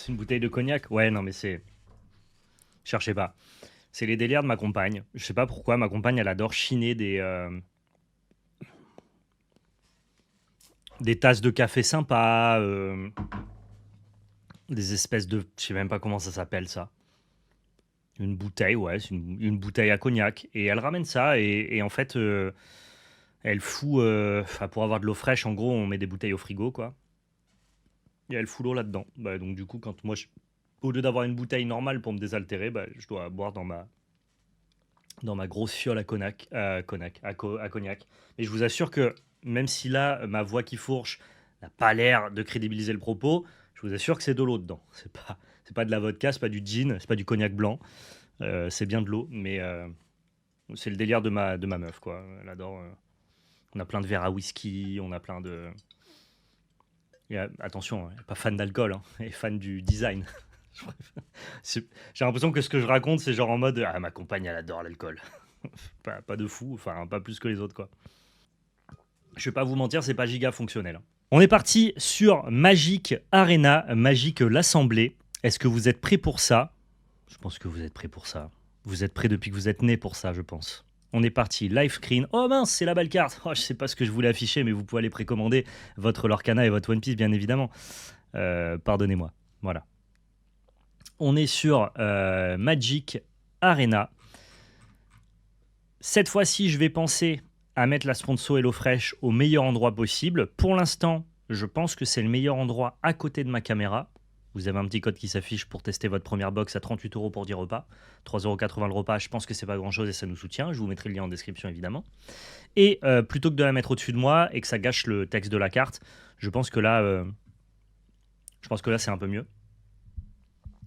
C'est une bouteille de cognac. Ouais, non, mais c'est... Cherchez pas. C'est les délires de ma compagne. Je sais pas pourquoi, ma compagne, elle adore chiner des tasses de café sympas, des espèces de... Je sais même pas comment ça s'appelle, ça. Une bouteille, ouais, c'est une bouteille à cognac. Et elle ramène ça, et en fait, elle fout... Enfin, pour avoir de l'eau fraîche, en gros, on met des bouteilles au frigo, quoi. Et elle fout l'eau là-dedans. Bah, donc du coup, quand moi, au lieu d'avoir une bouteille normale pour me désaltérer, bah, je dois boire dans ma grosse fiole à cognac, à cognac. Mais je vous assure que même si là, ma voix qui fourche n'a pas l'air de crédibiliser le propos, je vous assure que c'est de l'eau dedans. C'est pas de la vodka, c'est pas du gin, c'est pas du cognac blanc. C'est bien de l'eau, mais c'est le délire de ma meuf, quoi. Elle adore. On a plein de verres à whisky, on a plein de. Attention, elle n'est pas fan d'alcool, hein, elle est fan du design. J'ai l'impression que ce que je raconte, c'est genre en mode ah, ma compagne, elle adore l'alcool. Pas de fou, enfin, pas plus que les autres, quoi. Je vais pas vous mentir, c'est pas giga fonctionnel. On est parti sur Magic Arena, Magic l'Assemblée. Est-ce que vous êtes prêts pour ça? Je pense que vous êtes prêts pour ça. Vous êtes prêts depuis que vous êtes nés pour ça, je pense. On est parti, live screen. Oh mince, c'est la balle carte. Oh, je sais pas ce que je voulais afficher, mais vous pouvez aller précommander votre Lorcana et votre One Piece, bien évidemment. Pardonnez-moi. Voilà. On est sur Magic Arena. Cette fois-ci, je vais penser à mettre la sponsor HelloFresh au meilleur endroit possible. Pour l'instant, je pense que c'est le meilleur endroit à côté de ma caméra. Vous avez un petit code qui s'affiche pour tester votre première box à 38 € pour 10 repas. 3,80 € le repas, je pense que c'est pas grand chose et ça nous soutient. Je vous mettrai le lien en description évidemment. Et plutôt que de la mettre au-dessus de moi et que ça gâche le texte de la carte, je pense que là c'est un peu mieux.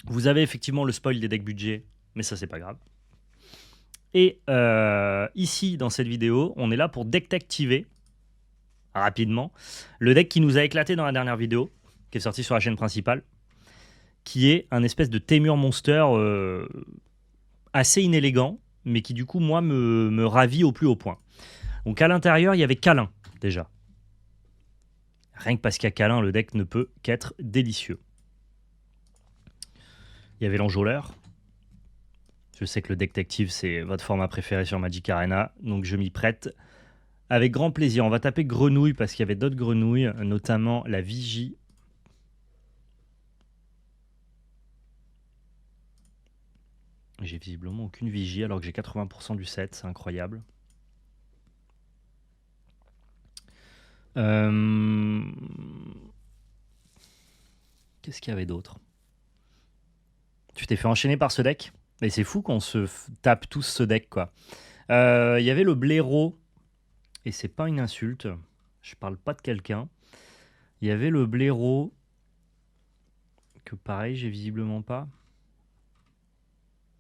Vous avez effectivement le spoil des decks budget, mais ça c'est pas grave. Et ici, dans cette vidéo, on est là pour deck-activer rapidement le deck qui nous a éclaté dans la dernière vidéo, qui est sorti sur la chaîne principale, qui est un espèce de Temur Monster assez inélégant, mais qui du coup, moi, me ravit au plus haut point. Donc à l'intérieur, il y avait Câlin, déjà. Rien que parce qu'il y a Câlin, le deck ne peut qu'être délicieux. Il y avait l'enjôleur. Je sais que le deck active, c'est votre format préféré sur Magic Arena, donc je m'y prête avec grand plaisir. On va taper grenouille parce qu'il y avait d'autres grenouilles, notamment la vigie. J'ai visiblement aucune vigie alors que j'ai 80% du set, c'est incroyable. Qu'est-ce qu'il y avait d'autre? Tu t'es fait enchaîner par ce deck? Mais c'est fou qu'on se tape tous ce deck, quoi. Il y avait le blaireau, et c'est pas une insulte, je parle pas de quelqu'un. Il y avait le blaireau, que pareil, j'ai visiblement pas.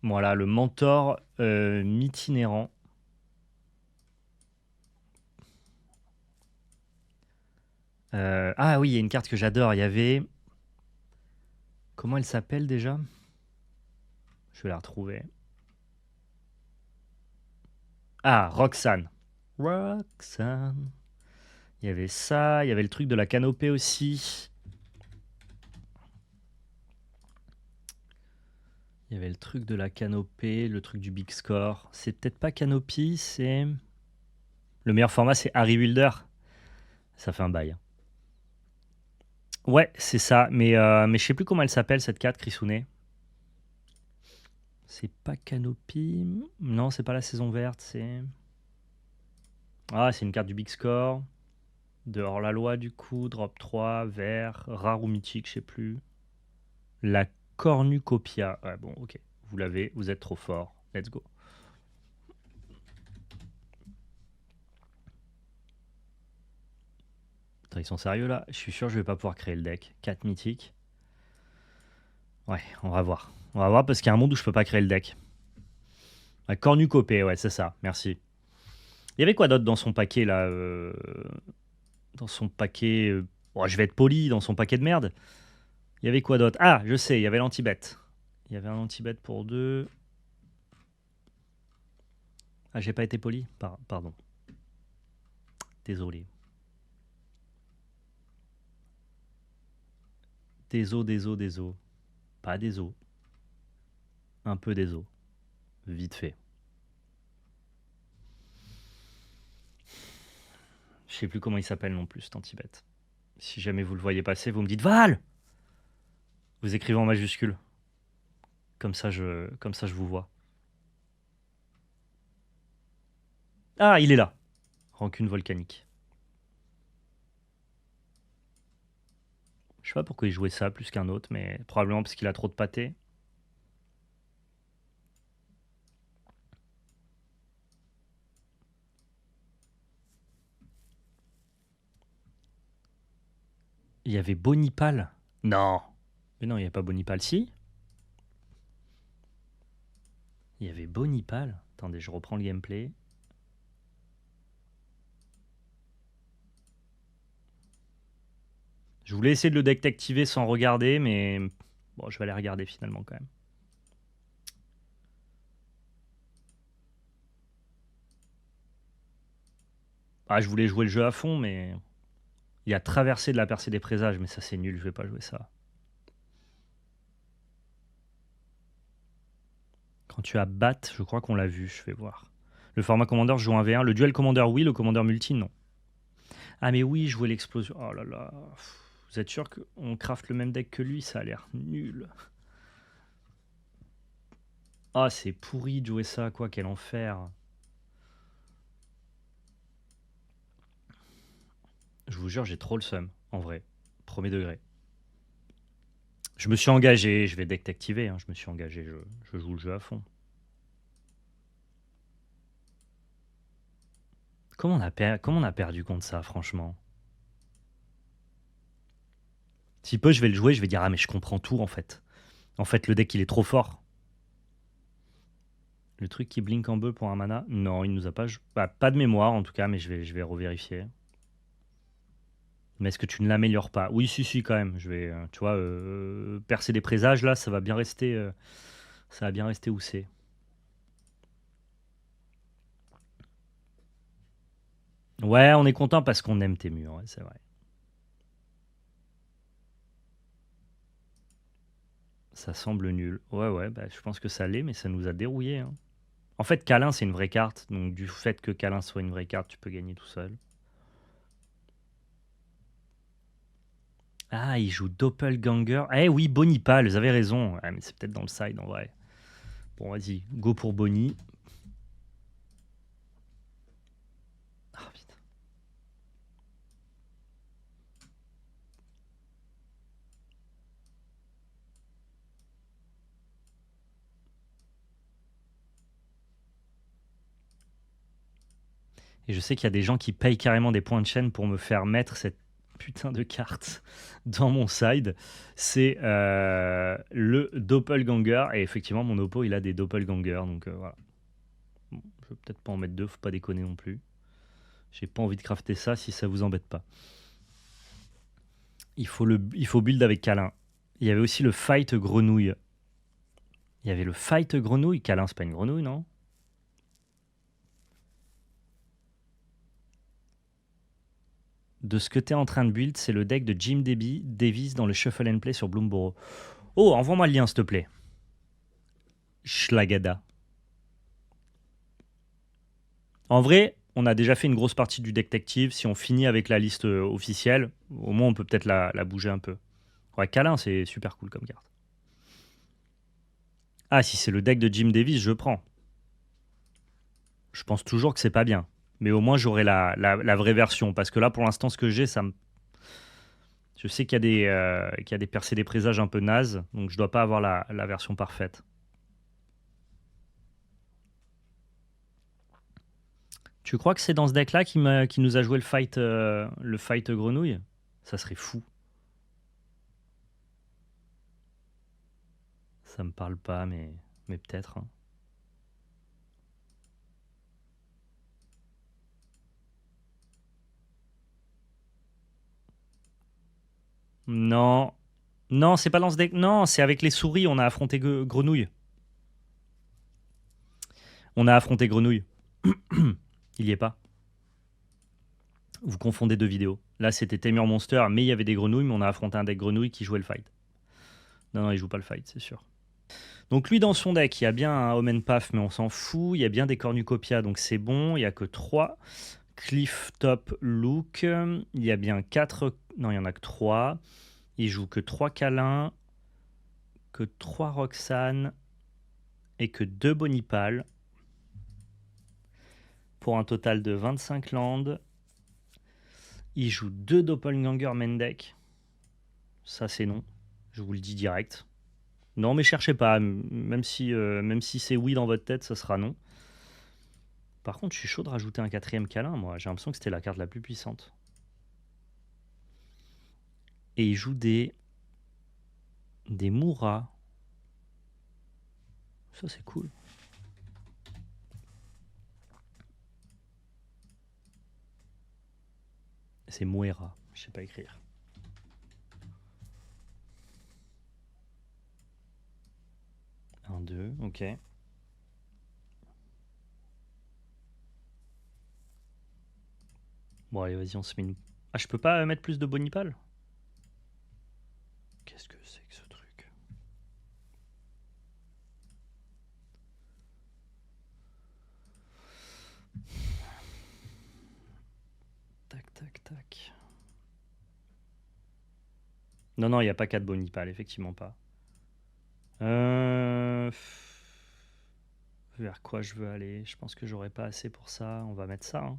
Voilà, le mentor mitinérant. Ah oui, il y a une carte que j'adore. Il y avait... Comment elle s'appelle déjà? Je vais la retrouver. Ah, Roxane. Roxane. Il y avait ça. Il y avait le truc de la canopée aussi. Il y avait le truc de la canopée, le truc du big score. C'est peut-être pas Canopy, c'est... Le meilleur format, c'est Harry Wilder. Ça fait un bail. Ouais, c'est ça. Mais je sais plus comment elle s'appelle, cette carte, Chrisounet. C'est pas Canopy. Non, c'est pas la saison verte, c'est... Ah, c'est une carte du big score. De hors-la-loi, du coup. Drop 3, vert, rare ou mythique, je sais plus. La cornucopia. Ouais, bon, ok. Vous l'avez, vous êtes trop fort. Let's go. Attends, ils sont sérieux là? Je suis sûr que je vais pas pouvoir créer le deck. 4 mythiques. Ouais, on va voir. On va voir parce qu'il y a un monde où je peux pas créer le deck. La cornucopée, ouais, c'est ça. Merci. Il y avait quoi d'autre dans son paquet là Dans son paquet. Bon, je vais être poli, dans son paquet de merde. Il y avait quoi d'autre? Ah, je sais, il y avait l'anti-bet. Il y avait un anti-bet pour 2. Ah, j'ai pas été poli? Pardon. Désolé. Désolé. Pas des os. Un peu des os. Vite fait. Je sais plus comment il s'appelle non plus, cet Antibet. Si jamais vous le voyez passer, vous me dites Val. Vous écrivez en majuscule. Comme ça, je vous vois. Ah, il est là. Rancune volcanique. Je sais pas pourquoi il jouait ça plus qu'un autre, mais probablement parce qu'il a trop de pâté. Il y avait Bonipal. Non. Mais non, il n'y a pas Bonipal. Si. Il y avait Bonipal. Attendez, je reprends le gameplay. Je voulais essayer de le deck activer sans regarder, mais bon, je vais aller regarder finalement quand même. Ah, je voulais jouer le jeu à fond, mais il y a traversé de la percée des présages, mais ça c'est nul, je vais pas jouer ça. Quand tu as Bat, je crois qu'on l'a vu, je vais voir. Le format Commander, je joue un V1. Le duel Commander, oui. Le Commander multi, non. Ah, mais oui, jouer l'explosion. Oh là là. Vous êtes sûr qu'on craft le même deck que lui? Ça a l'air nul. Ah, c'est pourri de jouer ça, quoi. Quel enfer. Je vous jure, j'ai trop le seum, en vrai. Premier degré. Je me suis engagé, je vais deck activer. Hein. Je me suis engagé, je joue le jeu à fond. Comment on a perdu contre ça, franchement? Si peu, je vais le jouer, je vais dire ah mais je comprends tout en fait. En fait, le deck il est trop fort. Le truc qui blink en bleu pour un mana, non, il nous a pas, pas de mémoire en tout cas, mais je vais revérifier. Mais est-ce que tu ne l'améliores pas? Oui, si, quand même. Je vais, tu vois, percer des présages là, ça va bien rester où c'est. Ouais, on est content parce qu'on aime tes murs, ouais, c'est vrai. Ça semble nul. Ouais, bah, je pense que ça l'est, mais ça nous a dérouillé. Hein. En fait, Câlin, c'est une vraie carte. Donc, du fait que Câlin soit une vraie carte, tu peux gagner tout seul. Ah, il joue Doppelganger. Eh oui, Bonipal, vous avez raison. Ouais, mais c'est peut-être dans le side en vrai. Bon, vas-y, go pour Bonnie. Ah, putain. Et je sais qu'il y a des gens qui payent carrément des points de chaîne pour me faire mettre cette putain de carte dans mon side. C'est le Doppelganger. Et effectivement, mon oppo, il a des Doppelgangers. Donc voilà. Bon, je vais peut-être pas en mettre deux, faut pas déconner non plus. J'ai pas envie de crafter ça si ça vous embête pas. Il faut build avec Câlin. Il y avait aussi le fight grenouille. Il y avait le fight grenouille. Câlin, c'est pas une grenouille, non? De ce que tu es en train de build, c'est le deck de Jim Davis dans le Shuffle and Play sur Bloomborough. Oh, envoie-moi le lien, s'il te plaît. Schlagada. En vrai, on a déjà fait une grosse partie du deck active. Si on finit avec la liste officielle, au moins on peut peut-être la bouger un peu. Ouais, Câlin, c'est super cool comme carte. Ah, si c'est le deck de Jim Davis, je prends. Je pense toujours que c'est pas bien. Mais au moins, j'aurai la vraie version. Parce que là, pour l'instant, ce que j'ai, ça me. Je sais qu'il y a des percées des présages un peu nazes. Donc, je dois pas avoir la version parfaite. Tu crois que c'est dans ce deck-là qui nous a joué le fight grenouille? Ça serait fou. Ça me parle pas, mais peut-être. Hein. Non. Non, c'est pas dans ce deck. Non, c'est avec les souris, on a affronté Grenouille. On a affronté Grenouille. Il y est pas. Vous confondez deux vidéos. Là, c'était Tamer Monster, mais il y avait des grenouilles, mais on a affronté un deck grenouille qui jouait le fight. Non, non, il joue pas le fight, c'est sûr. Donc lui, dans son deck, il y a bien un Omen Path, mais on s'en fout. Il y a bien des Cornucopia, donc c'est bon. Il y a que 3. Cliff Top Look. Il y a bien 4. Non, il y en a que 3. Il joue que 3 câlins, que 3 Roxane et que 2 Bonipal. Pour un total de 25 landes. Il joue 2 Doppelganger main deck. Ça, c'est non. Je vous le dis direct. Non, mais cherchez pas. Même si c'est oui dans votre tête, ça sera non. Par contre, je suis chaud de rajouter un 4e câlin, moi. J'ai l'impression que c'était la carte la plus puissante. Et il joue des Moura. Ça, c'est cool. C'est Moera. Je sais pas écrire. Un, 2, ok. Bon, allez, vas-y, on se met une... Ah, je peux pas mettre plus de Bonipal? Qu'est-ce que c'est que ce truc? Tac, tac, tac. Non, non, il n'y a pas 4 Bonipal, effectivement pas. Vers quoi je veux aller? Je pense que j'aurai pas assez pour ça. On va mettre ça, hein.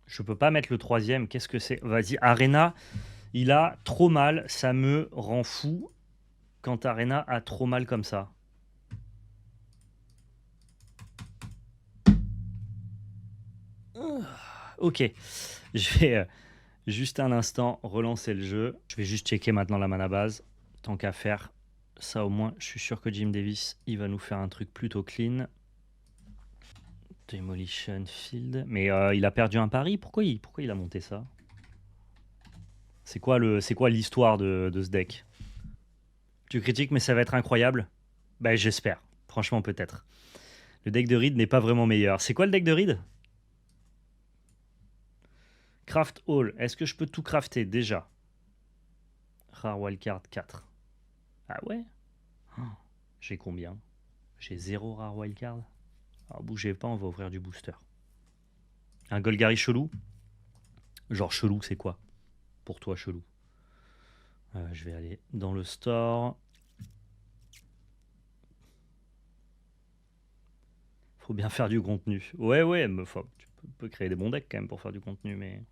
Je peux pas mettre le 3e. Qu'est-ce que c'est? Vas-y, Arena, il a trop mal. Ça me rend fou quand Arena a trop mal comme ça. Ok, je vais juste un instant relancer le jeu. Je vais juste checker maintenant la mana base. Tant qu'à faire, ça au moins, je suis sûr que Jim Davis, il va nous faire un truc plutôt clean. Demolition Field. Mais il a perdu un pari. Pourquoi il a monté ça? C'est quoi l'histoire de ce deck? Tu critiques, mais ça va être incroyable? Bah, j'espère. Franchement, peut-être. Le deck de Reed n'est pas vraiment meilleur. C'est quoi le deck de Reed? Craft All. Est-ce que je peux tout crafter déjà? Rare Wildcard 4. Ah ouais? Oh, j'ai combien? J'ai 0 Rare Wildcard. Alors bougez pas, on va ouvrir du booster. Un Golgari chelou? Genre chelou, c'est quoi? Pour toi, chelou. Je vais aller dans le store. Faut bien faire du contenu. Ouais, mais tu peux créer des bons decks quand même pour faire du contenu, mais...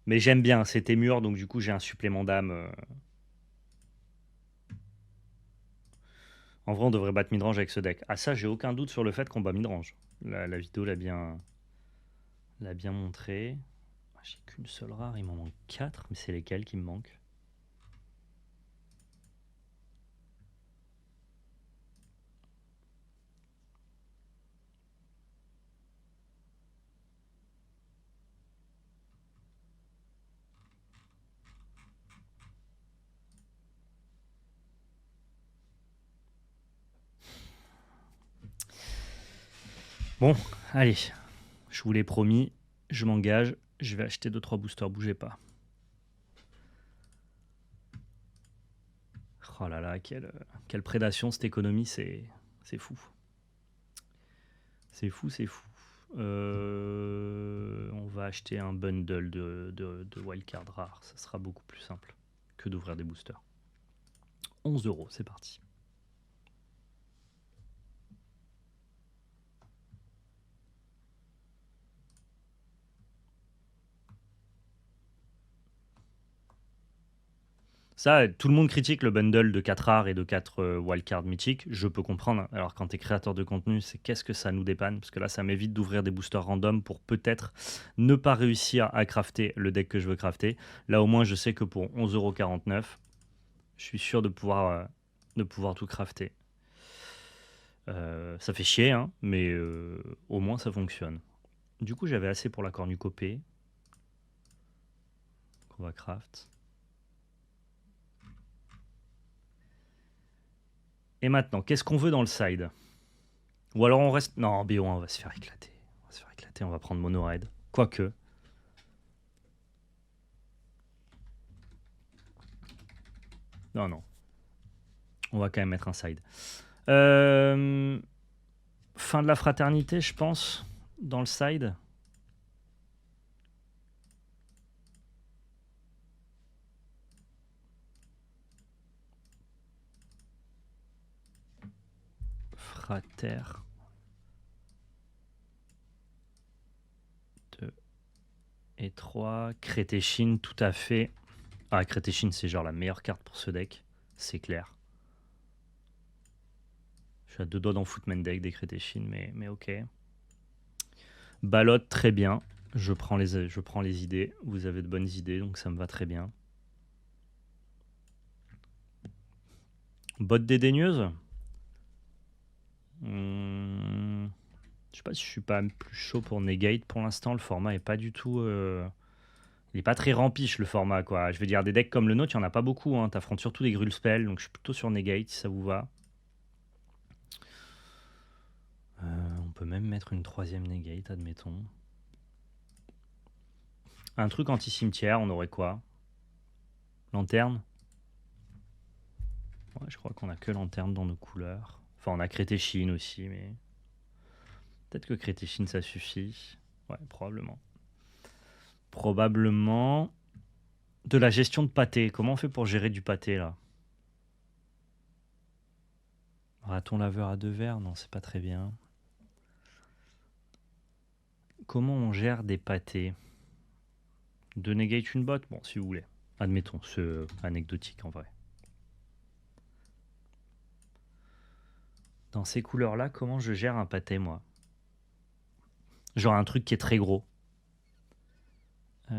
Mais j'aime bien, c'était mûr, donc du coup j'ai un supplément d'âme. En vrai, on devrait battre midrange avec ce deck. Ah ça, j'ai aucun doute sur le fait qu'on bat midrange. La vidéo l'a bien montré. Ah, j'ai qu'une seule rare, il m'en manque 4, mais c'est lesquels qui me manquent? Bon, allez, je vous l'ai promis, je m'engage, je vais acheter 2-3 boosters, bougez pas. Oh là là, quelle prédation cette économie, c'est fou. C'est fou, c'est fou. On va acheter un bundle de wildcard rare, ça sera beaucoup plus simple que d'ouvrir des boosters. 11 €, c'est parti. Ça, tout le monde critique le bundle de 4 rares et de 4 wildcards mythiques. Je peux comprendre. Alors, quand tu es créateur de contenu, c'est qu'est-ce que ça nous dépanne? Parce que là, ça m'évite d'ouvrir des boosters random pour peut-être ne pas réussir à crafter le deck que je veux crafter. Là, au moins, je sais que pour 11,49 €, je suis sûr de pouvoir tout crafter. Ça fait chier, hein, mais au moins ça fonctionne. Du coup, j'avais assez pour la cornucopée. On va craft. Et maintenant, qu'est-ce qu'on veut dans le side? Ou alors on reste... Non, BO1, on va se faire éclater. On va se faire éclater, on va prendre mono raid. Quoique. Non, non. On va quand même mettre un side. Fin de la fraternité, je pense, dans le side. Frater. 2 et 3. Crétéchine, tout à fait. Ah, Crétéchine, c'est genre la meilleure carte pour ce deck. C'est clair. Je suis à 2 doigts d'en foutre main deck des Crétéchine, mais ok. Ballotte, très bien. Je prends les idées. Vous avez de bonnes idées, donc ça me va très bien. Botte dédaigneuse. Je sais pas si je suis pas plus chaud pour Negate pour l'instant. Le format est pas du tout. Il est pas très rampiche le format, quoi. Je veux dire, des decks comme le nôtre, il y en a pas beaucoup. Hein. T'affrontes surtout des Grul Spell, donc je suis plutôt sur Negate si ça vous va. On peut même mettre une 3ème Negate, admettons. Un truc anti-cimetière, on aurait quoi? Lanterne? Ouais, je crois qu'on a que lanterne dans nos couleurs. Enfin, on a Crétéchine aussi, mais... Peut-être que Crétéchine, ça suffit. Ouais, probablement. Probablement... De la gestion de pâté. Comment on fait pour gérer du pâté, là? Raton laveur à 2 verres? Non, c'est pas très bien. Comment on gère des pâtés? De negate une botte? Bon, si vous voulez. Admettons, c'est anecdotique en vrai. Dans ces couleurs-là, comment je gère un pâté, moi? Genre un truc qui est très gros. Ouais,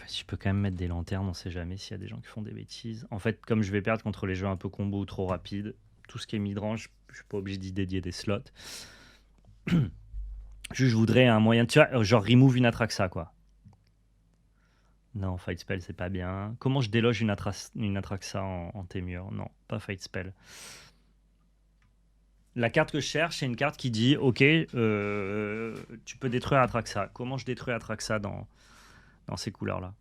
je peux quand même mettre des lanternes, on sait jamais s'il y a des gens qui font des bêtises. En fait, comme je vais perdre contre les jeux un peu combo ou trop rapides, tout ce qui est midrange, je suis pas obligé d'y dédier des slots. Juste, je voudrais un moyen de... Tu vois, genre remove une Atraxa, quoi. Non, Fight Spell, c'est pas bien. Comment je déloge une Atraxa en Témur? Non, pas Fight Spell. La carte que je cherche, c'est une carte qui dit ok, tu peux détruire Atraxa. Comment je détruis Atraxa dans ces couleurs-là?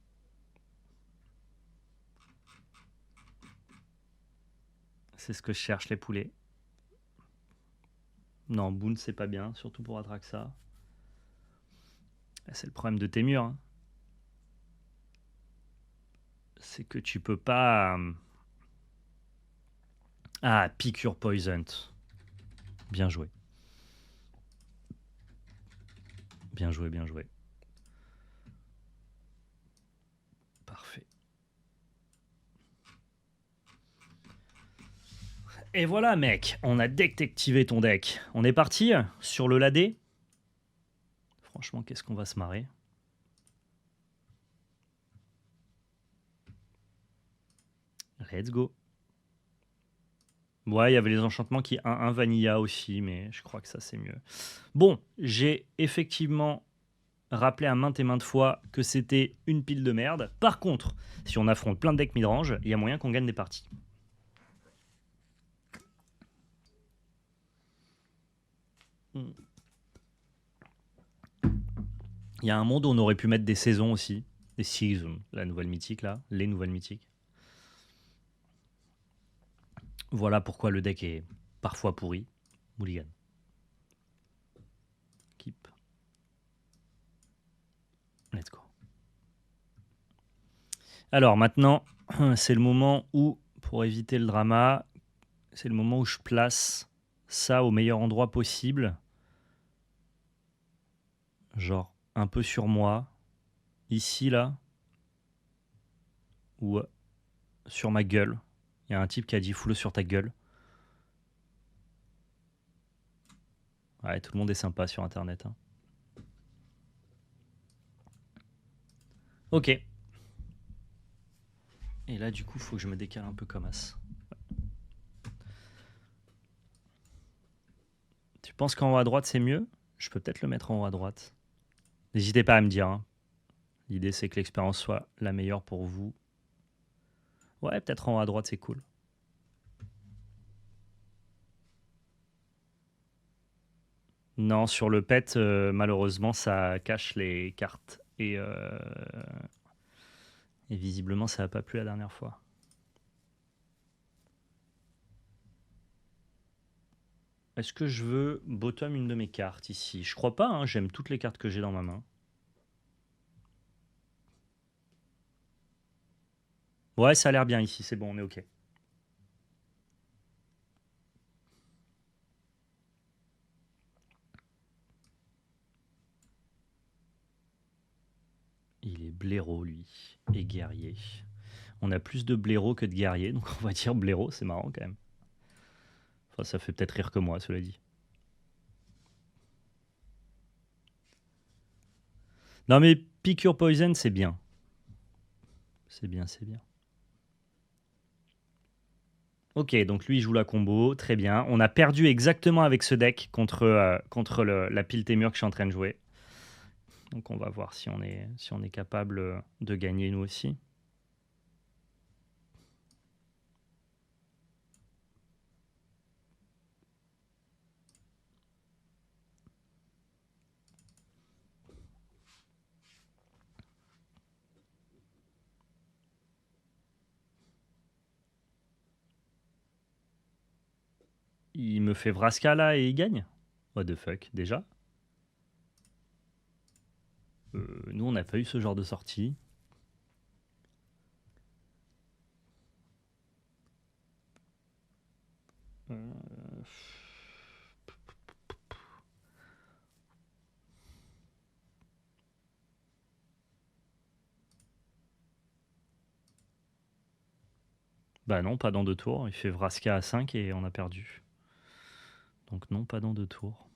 C'est ce que je cherche, les poulets. Non, Boon, c'est pas bien, surtout pour Atraxa. C'est le problème de Témur. Hein. C'est que tu peux pas. Ah, Piqûre Poisoned. Bien joué. Bien joué, bien joué. Parfait. Et voilà, mec, on a détectivé ton deck. On est parti sur le ladé. Franchement, qu'est-ce qu'on va se marrer. Let's go. Ouais, il y avait les enchantements qui 1-1 Vanilla aussi, mais je crois que ça c'est mieux. Bon, j'ai effectivement rappelé à maintes et maintes fois que c'était une pile de merde. Par contre, si on affronte plein de decks midrange, il y a moyen qu'on gagne des parties. Il y a un monde où on aurait pu mettre des saisons aussi. Des seasons, la nouvelle mythique là, les nouvelles mythiques. Voilà pourquoi le deck est parfois pourri. Mulligan. Keep. Let's go. Alors maintenant, c'est le moment où, pour éviter le drama, c'est le moment où je place ça au meilleur endroit possible. Genre un peu sur moi. Ici, là. Ou sur ma gueule. Il y a un type qui a dit foule sur ta gueule. Ouais, tout le monde est sympa sur Internet. Hein. Ok. Et là, du coup, faut que je me décale un peu comme as. Tu penses qu'en haut à droite, c'est mieux? Je peux peut-être le mettre en haut à droite. N'hésitez pas à me dire, hein. L'idée, c'est que l'expérience soit la meilleure pour vous. Ouais, peut-être en haut à droite, c'est cool. Non, sur le pet, malheureusement, ça cache les cartes. Et visiblement, ça n'a pas plu la dernière fois. Est-ce que je veux bottom une de mes cartes ici? Je crois pas, hein, j'aime toutes les cartes que j'ai dans ma main. Ouais, ça a l'air bien ici, c'est bon, on est ok. Il est blaireau, lui, et guerrier. On a plus de blaireau que de guerrier, donc on va dire blaireau, c'est marrant quand même. Enfin, ça fait peut-être rire que moi, cela dit. Non mais Pick Your Poison, c'est bien. C'est bien, c'est bien. Ok, donc lui il joue la combo, très bien. On a perdu exactement avec ce deck contre la pile Témur que je suis en train de jouer. Donc on va voir si on est capable de gagner nous aussi. Il me fait Vraska là et il gagne? What the fuck, déjà? Nous on n'a pas eu ce genre de sortie. Bah non, pas dans 2 tours. Il fait Vraska à 5 et on a perdu. Donc non, pas dans 2 tours.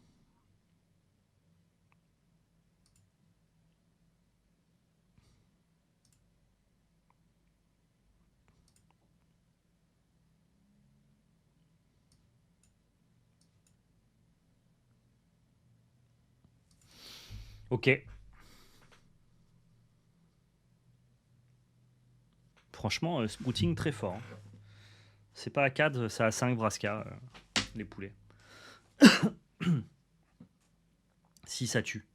Ok. Franchement, Sprouting très fort, hein. C'est pas à 4, c'est à 5 Vraska, les poulets. Si ça tue.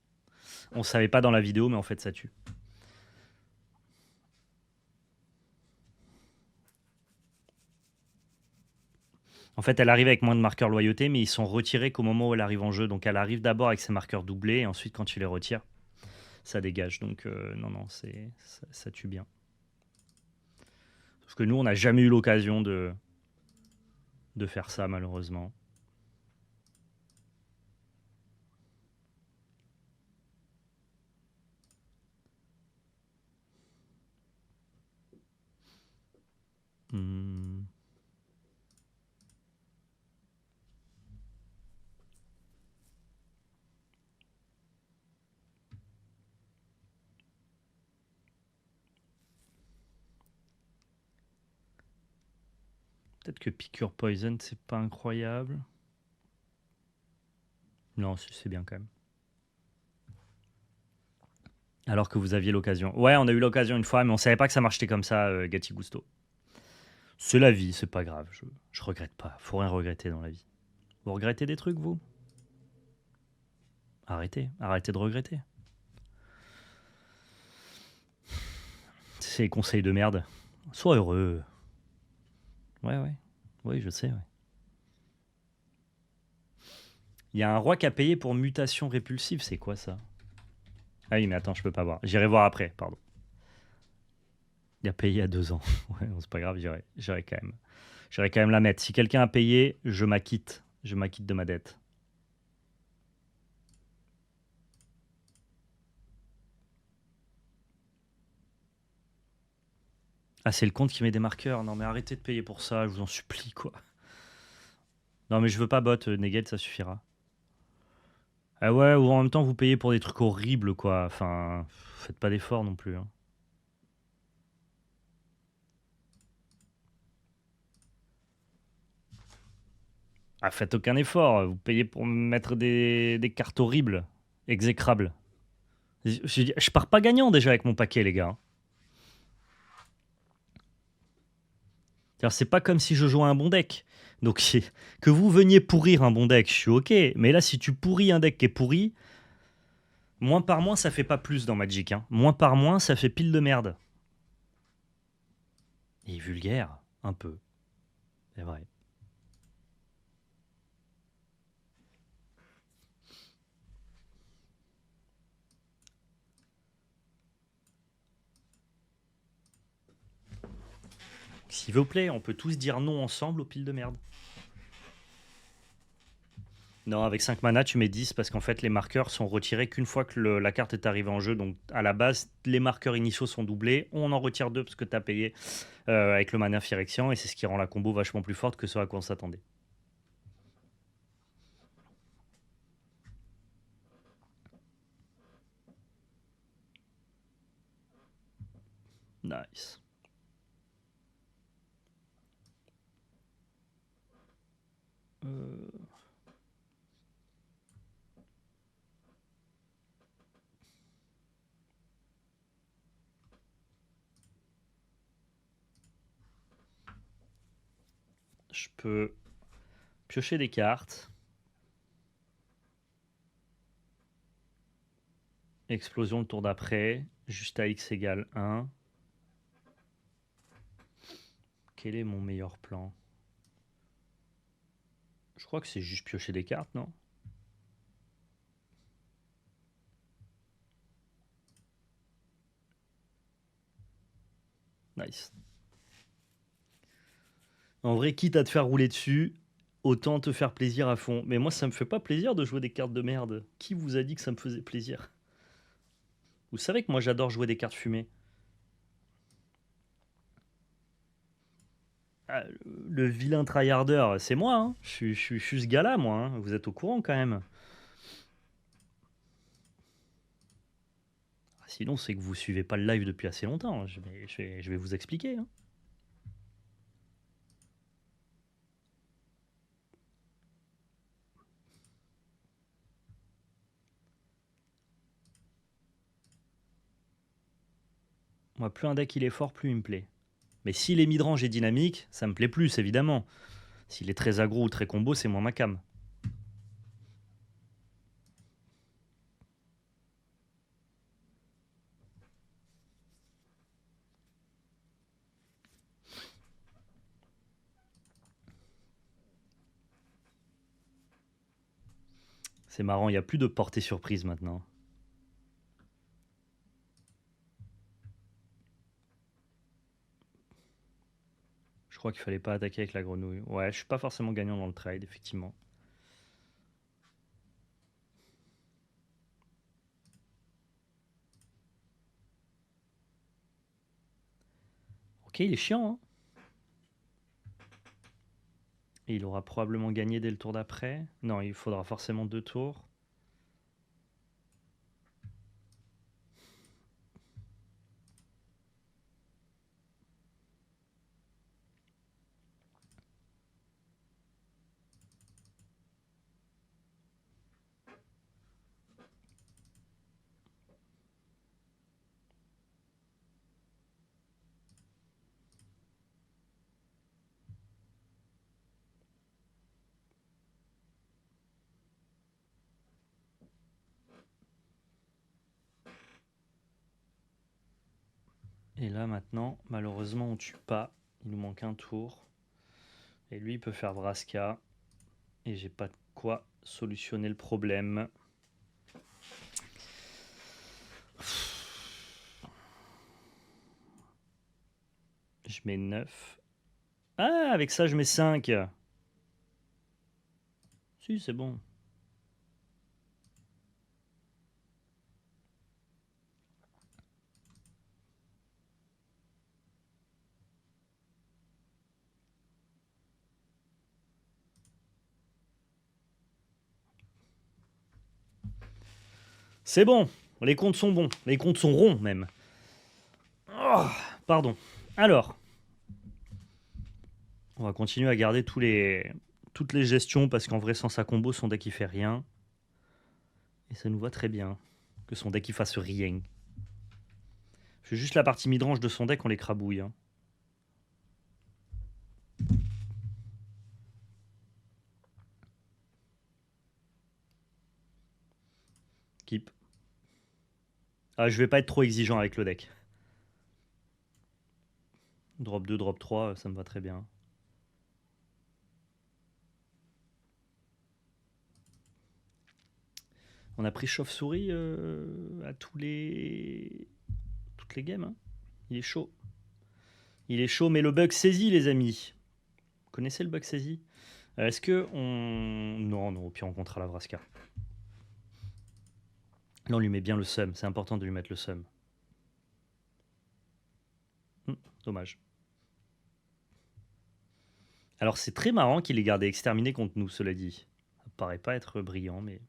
On savait pas dans la vidéo, mais en fait ça tue. En fait, elle arrive avec moins de marqueurs loyauté, mais ils sont retirés qu'au moment où elle arrive en jeu. Donc elle arrive d'abord avec ses marqueurs doublés, et ensuite quand tu les retires, ça dégage. Donc non, ça tue bien. Parce que nous, on n'a jamais eu l'occasion de faire ça, malheureusement. Hmm. Peut-être que Pick Your Poison, c'est pas incroyable. Non, c'est bien quand même. Alors que vous aviez l'occasion. Ouais, on a eu l'occasion une fois, mais on savait pas que ça marchait comme ça, Gatti Gusto. C'est la vie, c'est pas grave. Je regrette pas. Faut rien regretter dans la vie. Vous regrettez des trucs, vous? Arrêtez de regretter. C'est les conseils de merde. Sois heureux. Ouais. Oui, je sais, ouais. Il y a un roi qui a payé pour mutation répulsive, c'est quoi ça? Ah oui, mais attends, je peux pas voir. J'irai voir après, pardon. Il a payé à 2 ans. Ouais, c'est pas grave, j'irai quand même. J'irai quand même la mettre. Si quelqu'un a payé, je m'acquitte. Je m'acquitte de ma dette. Ah, c'est le compte qui met des marqueurs. Non, mais arrêtez de payer pour ça, je vous en supplie, quoi. Non, mais je veux pas bot, Negel, ça suffira. Ah ouais, ou en même temps, vous payez pour des trucs horribles, quoi. Enfin, faites pas d'efforts non plus, hein. Ah, faites aucun effort. Vous payez pour me mettre des cartes horribles, exécrables. Je pars pas gagnant déjà avec mon paquet, les gars. C'est pas comme si je jouais un bon deck. Donc que vous veniez pourrir un bon deck, je suis ok. Mais là, si tu pourris un deck qui est pourri, moins par moins, ça fait pas plus dans Magic. Hein. Moins par moins, ça fait pile de merde. Et vulgaire, un peu. C'est vrai. S'il vous plaît, on peut tous dire non ensemble aux piles de merde. Non, avec 5 mana, tu mets 10 parce qu'en fait, les marqueurs sont retirés qu'une fois que la carte est arrivée en jeu. Donc, à la base, les marqueurs initiaux sont doublés. On en retire 2 parce que tu as payé avec le mana Phyrexian. Et c'est ce qui rend la combo vachement plus forte que ce à quoi on s'attendait. Nice. Je peux piocher des cartes. Explosion le tour d'après. Juste à X égale 1. Quel est mon meilleur plan? Je crois que c'est juste piocher des cartes, non? Nice. En vrai, quitte à te faire rouler dessus, autant te faire plaisir à fond. Mais moi, ça me fait pas plaisir de jouer des cartes de merde. Qui vous a dit que ça me faisait plaisir? Vous savez que moi, j'adore jouer des cartes fumées. Ah, le vilain tryharder, c'est moi. Hein. Je suis ce gars-là, moi. Hein. Vous êtes au courant quand même. Sinon, c'est que vous suivez pas le live depuis assez longtemps. Je vais vous expliquer. Hein. Moi, plus un deck il est fort, plus il me plaît. Mais s'il est midrange et dynamique, ça me plaît plus, évidemment. S'il est très aggro ou très combo, c'est moins ma cam. C'est marrant, il n'y a plus de portée surprise maintenant. Je crois qu'il fallait pas attaquer avec la grenouille. Ouais, je suis pas forcément gagnant dans le trade, effectivement. Ok, il est chiant, hein. Et il aura probablement gagné dès le tour d'après. Non, il faudra forcément 2 tours. Et là maintenant, malheureusement, on tue pas. Il nous manque un tour. Et lui, il peut faire Vraska. Et j'ai pas de quoi solutionner le problème. Je mets 9. Ah, avec ça, je mets 5. Si, c'est bon. C'est bon. Les comptes sont bons. Les comptes sont ronds, même. Oh, pardon. Alors, on va continuer à garder tous les toutes les gestions parce qu'en vrai, sans sa combo, son deck il fait rien. Et ça nous va très bien que son deck il fasse rien. Je fais juste la partie midrange de son deck, on l'écrabouille. Hein. Keep. Ah, je vais pas être trop exigeant avec le deck. Drop 2, drop 3, ça me va très bien. On a pris chauve-souris à toutes les games. Hein. Il est chaud. Il est chaud, mais le bug saisit, les amis. Vous connaissez le bug saisit? Est-ce que on... Non, non, au pire on comptera la Vraska. Là on lui met bien le sum, c'est important de lui mettre le sum. Dommage. Alors c'est très marrant qu'il ait gardé exterminé contre nous, cela dit. Ça paraît pas être brillant, mais...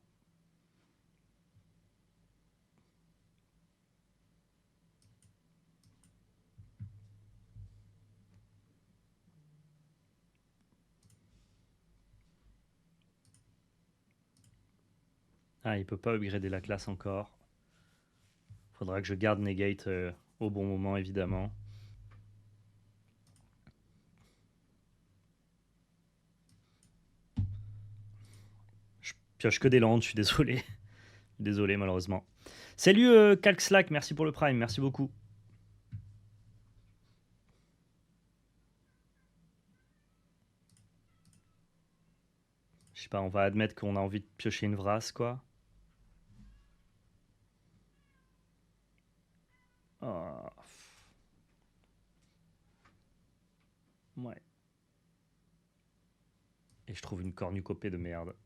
Ah, il peut pas upgrader la classe encore. Faudra que je garde Negate au bon moment, évidemment. Je pioche que des landes, je suis désolé. Désolé, malheureusement. Salut Calxlack, merci pour le Prime, merci beaucoup. Je sais pas, on va admettre qu'on a envie de piocher une Vras, quoi. Oh. Ouais. Et je trouve une cornucopée de merde.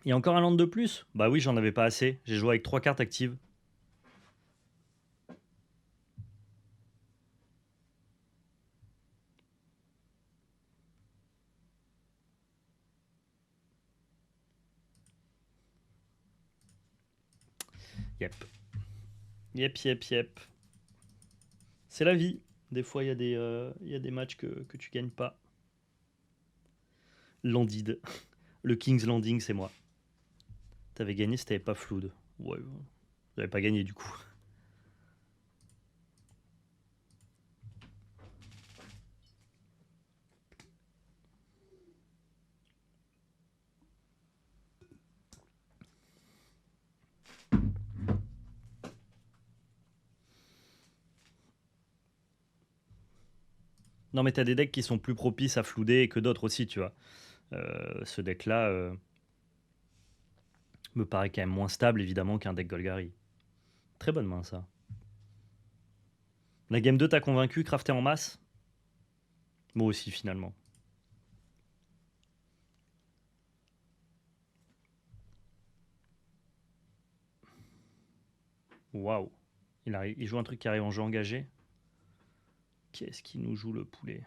Il y a encore un land de plus? Bah oui, j'en avais pas assez. J'ai joué avec 3 cartes actives. Yep. Yep. C'est la vie. Des fois, il y a des matchs que tu gagnes pas. Landed. Le King's Landing, c'est moi. T'avais gagné si t'avais pas Flood. Ouais, j'avais pas gagné du coup. Non, mais t'as des decks qui sont plus propices à flouder que d'autres aussi, tu vois. Ce deck-là me paraît quand même moins stable, évidemment, qu'un deck Golgari. Très bonne main, ça. La game 2 t'a convaincu, crafter en masse? Moi aussi, finalement. Waouh. Il joue un truc qui arrive en jeu engagé. Qu'est-ce qui nous joue le poulet?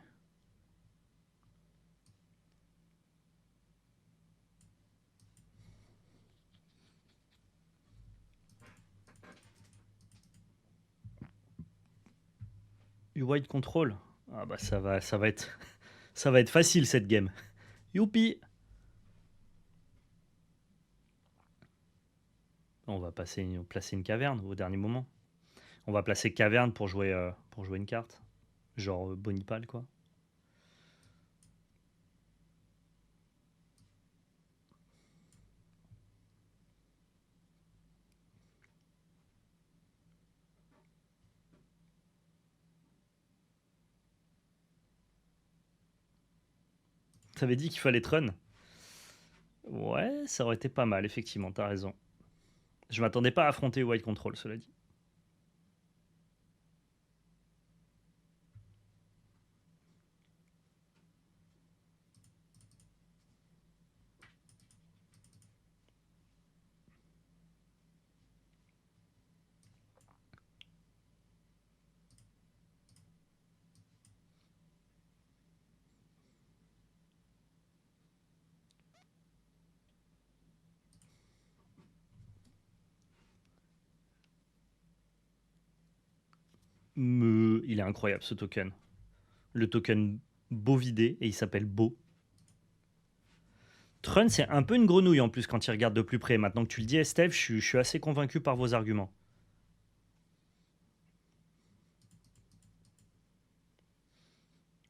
White Control. Ah bah ça va être ça va être facile cette game. Youpi. On va placer une caverne au dernier moment. On va placer caverne pour jouer une carte. Genre Bonipal quoi. T'avais dit qu'il fallait Trun. Ouais, ça aurait été pas mal, effectivement, t'as raison. Je m'attendais pas à affronter White Control, cela dit. Il est incroyable ce token. le token Beau vidé, et il s'appelle Beau. Trun, c'est un peu une grenouille en plus quand il regarde de plus près. Maintenant que tu le dis, Estève, je suis assez convaincu par vos arguments.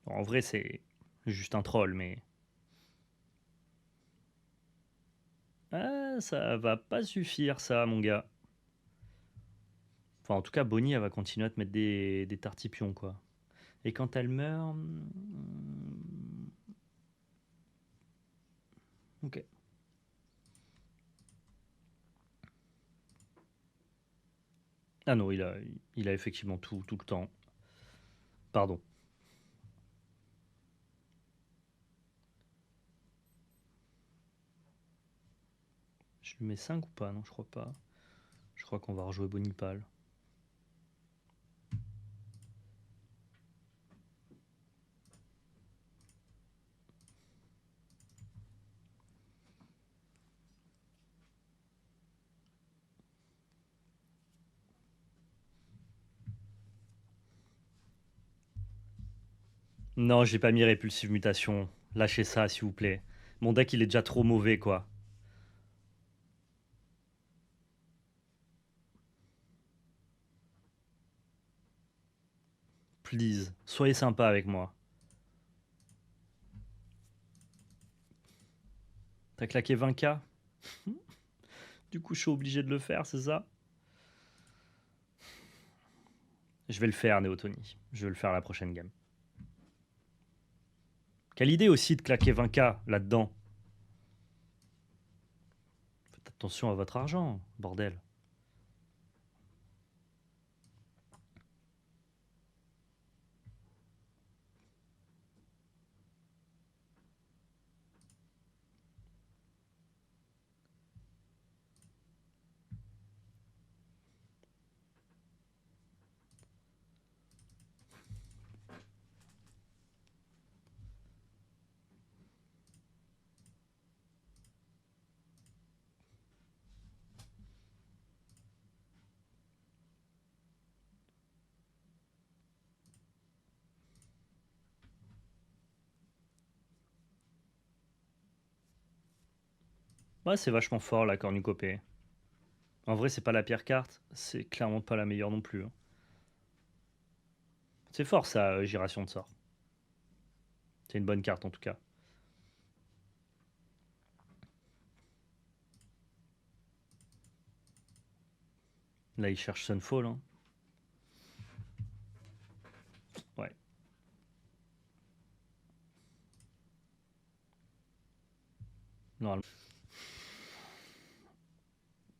Bon, en vrai, c'est juste un troll, mais... Ah, ça va pas suffire, ça, mon gars. Enfin, en tout cas, Bonnie, elle va continuer à te mettre des tartipions, quoi. Et quand elle meurt... Ok. Ah non, il a effectivement tout le temps. Pardon. Je lui mets 5 ou pas? Non, je crois pas. Je crois qu'on va rejouer Bonipal. Non, j'ai pas mis répulsive mutation. Lâchez ça, s'il vous plaît. Mon deck, il est déjà trop mauvais, quoi. Please, soyez sympa avec moi. T'as claqué 20K? Du coup, je suis obligé de le faire, c'est ça? Je vais le faire, Néotony. Je vais le faire la prochaine game. Quelle idée aussi de claquer 20K là-dedans. Faites attention à votre argent, bordel. Ouais, c'est vachement fort la cornucopée. En vrai, c'est pas la pire carte. C'est clairement pas la meilleure non plus, hein. C'est fort ça, giration de sort. C'est une bonne carte en tout cas. Là, il cherche Sunfall, hein. Ouais. Normalement.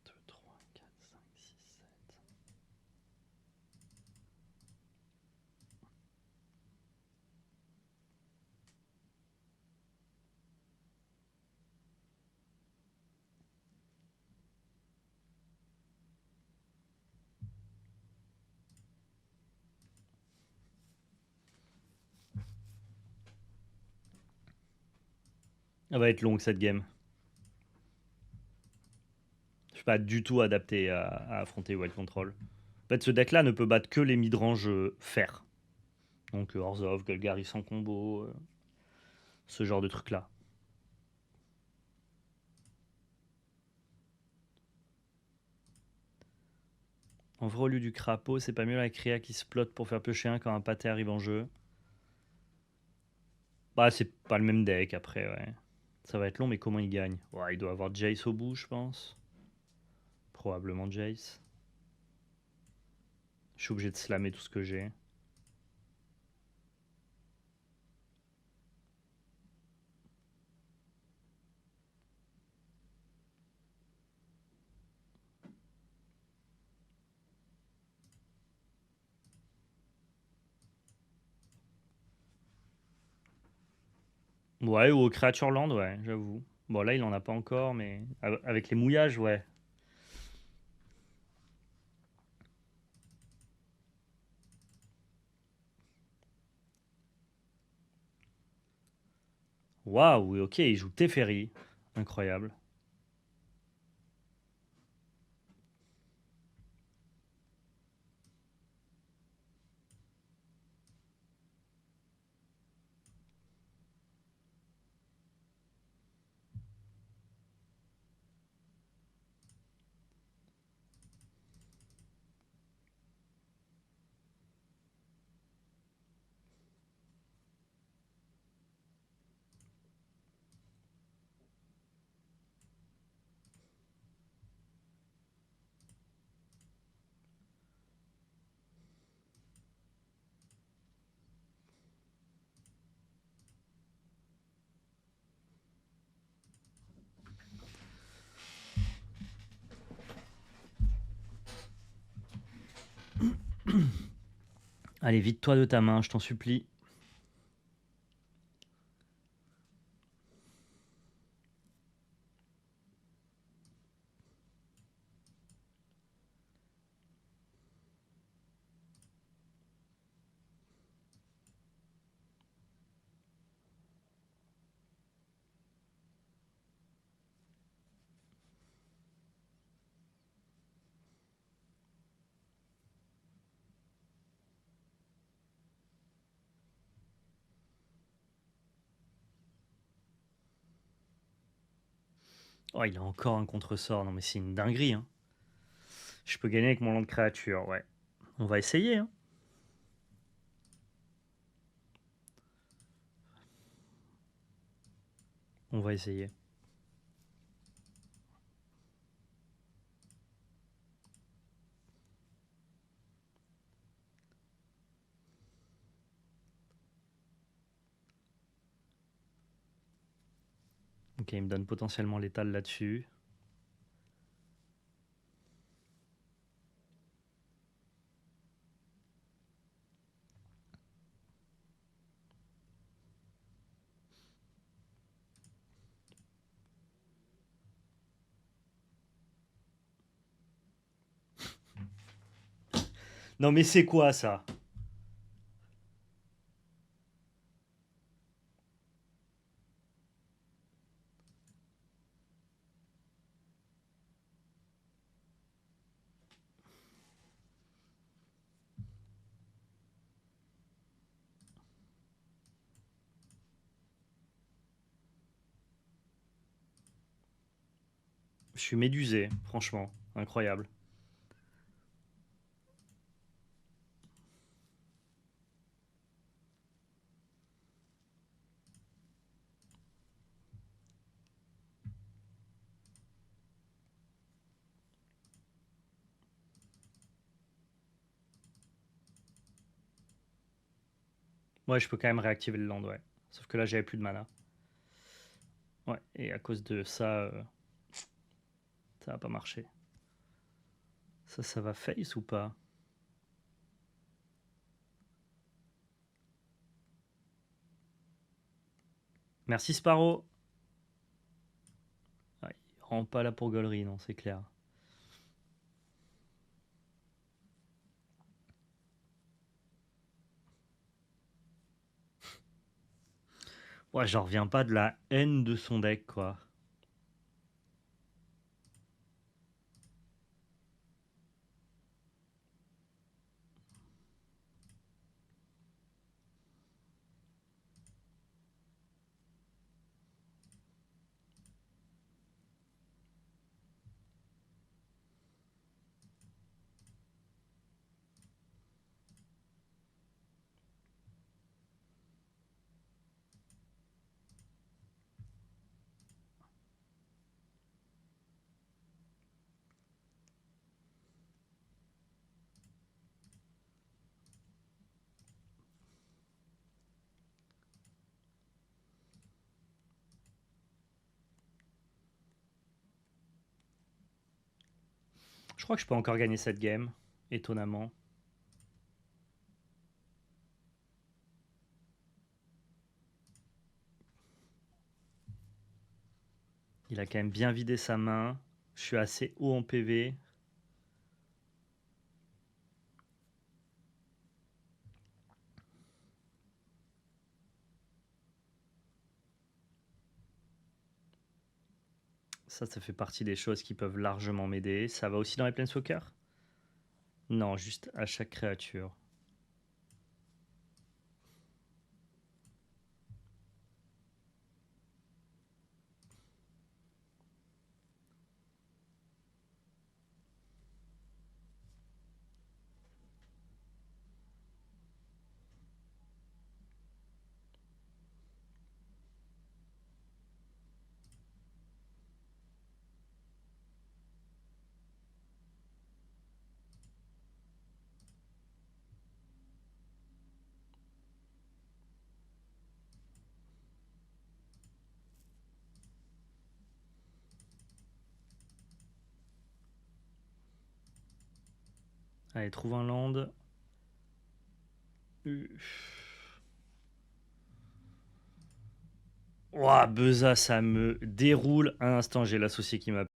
2, 3, 4, 5, 6, 7. Elle va être longue cette game. Je suis pas du tout adapté à affronter Wild Control. En fait, ce deck-là ne peut battre que les midrange fer. Donc Orzhov, Golgari en combo, ce genre de truc-là. En vrai, au lieu du crapaud, c'est pas mieux la créa qui se plotte pour faire piocher un quand un pâté arrive en jeu. Bah, c'est pas le même deck après, ouais. Ça va être long, mais comment il gagne? Ouais, il doit avoir Jace au bout, je pense. Probablement Jace. Je suis obligé de slammer tout ce que j'ai. Ouais, ou au Creature Land, ouais, j'avoue. Bon, là, il en a pas encore, mais avec les mouillages, ouais. Waouh, oui, ok, il joue Teferi. Incroyable. Allez, vide-toi de ta main, je t'en supplie. Oh, il a encore un contre-sort. Non, mais c'est une dinguerie. Hein. Je peux gagner avec mon land de créature, ouais. On va essayer. Hein. On va essayer. Ok, il me donne potentiellement l'étal là-dessus. Non, mais c'est quoi ça? Je suis médusé, franchement. Incroyable. Ouais, je peux quand même réactiver le land, ouais. Sauf que là, j'avais plus de mana. Ouais, et à cause de ça, ça va pas marcher. Ça va face ou pas? Merci Sparrow. Ouais, il rend pas là pour gaulerie, non, c'est clair. Ouais, j'en reviens pas de la haine de son deck, quoi. Je crois que je peux encore gagner cette game, étonnamment. Il a quand même bien vidé sa main. Je suis assez haut en PV. Ça fait partie des choses qui peuvent largement m'aider. Ça va aussi dans les Planeswalkers? Non, juste à chaque créature. Allez, trouve un land. Euh, Ouah, Beza, ça me déroule. Un instant, j'ai l'associé qui m'appelle.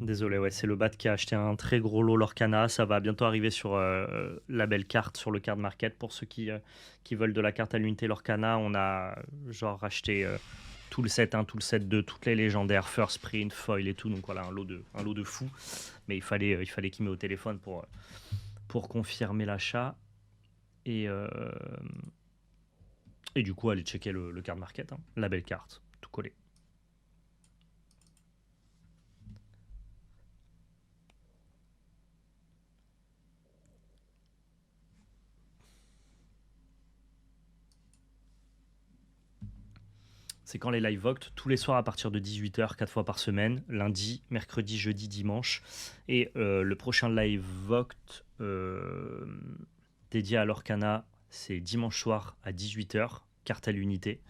Désolé, ouais, c'est le BAT qui a acheté un très gros lot Lorcana. Ça va bientôt arriver sur la belle carte, sur le card market. Pour ceux qui veulent de la carte à l'unité Lorcana, on a genre acheté tout le set 1, tout le set 2, toutes les légendaires, First Print, Foil et tout. Donc voilà, un lot de fou. Mais il fallait qu'il m'ait au téléphone pour confirmer l'achat. Et, euh, et du coup, aller checker le card market, hein. La belle carte, tout collé. C'est quand les live voct, tous les soirs à partir de 18h, 4 fois par semaine, lundi, mercredi, jeudi, dimanche. Et le prochain live voct dédié à l'Orcana, c'est dimanche soir à 18h, carte à l'unité.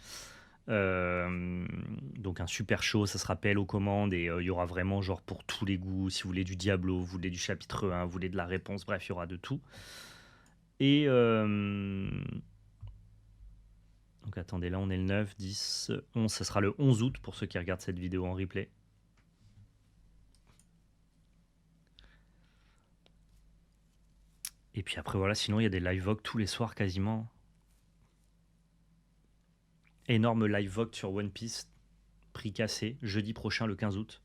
Donc un super show, ça se rappelle aux commandes et il y aura vraiment genre pour tous les goûts. Si vous voulez du Diablo, vous voulez du chapitre 1, vous voulez de la réponse, bref, il y aura de tout. Et donc attendez, là on est le 9, 10, 11, ça sera le 11 août pour ceux qui regardent cette vidéo en replay. Et puis après voilà, sinon il y a des live vogue tous les soirs quasiment. Énorme live vogue sur One Piece, prix cassé, jeudi prochain le 15 août.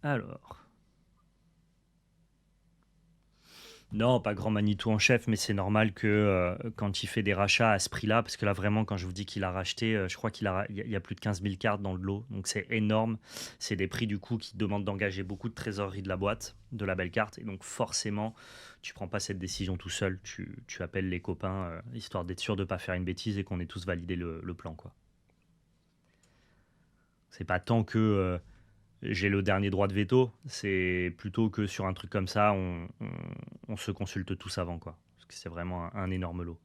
Alors, non, pas grand Manitou en chef, mais c'est normal que quand il fait des rachats à ce prix-là, parce que là vraiment, quand je vous dis qu'il a racheté, je crois il y a plus de 15 000 cartes dans le lot, donc c'est énorme. C'est des prix du coup qui demandent d'engager beaucoup de trésorerie de la boîte, de la belle carte, et donc forcément, tu prends pas cette décision tout seul, tu appelles les copains, histoire d'être sûr de pas faire une bêtise et qu'on ait tous validé le plan, quoi. C'est pas tant que j'ai le dernier droit de veto, c'est plutôt que sur un truc comme ça, on se consulte tous avant, quoi. Parce que c'est vraiment un énorme lot.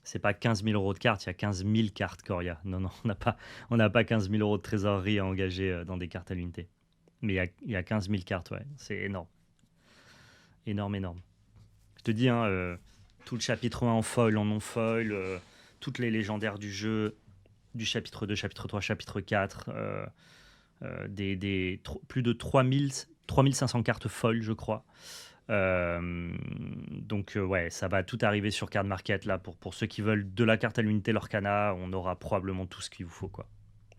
C'est pas 15 000 euros de cartes, il y a 15 000 cartes Coria. Non, non, on n'a pas 15 000 euros de trésorerie à engager dans des cartes à l'unité. Mais il y a 15 000 cartes, ouais. C'est énorme. Énorme, énorme. Je te dis, hein, tout le chapitre 1 en foil, en non-foil, toutes les légendaires du jeu, du chapitre 2, chapitre 3, chapitre 4, plus de 3 500 cartes foil, je crois. Ouais, ça va tout arriver sur Card Market là. Pour ceux qui veulent de la carte à l'unité Lorcana, on aura probablement tout ce qu'il vous faut, quoi.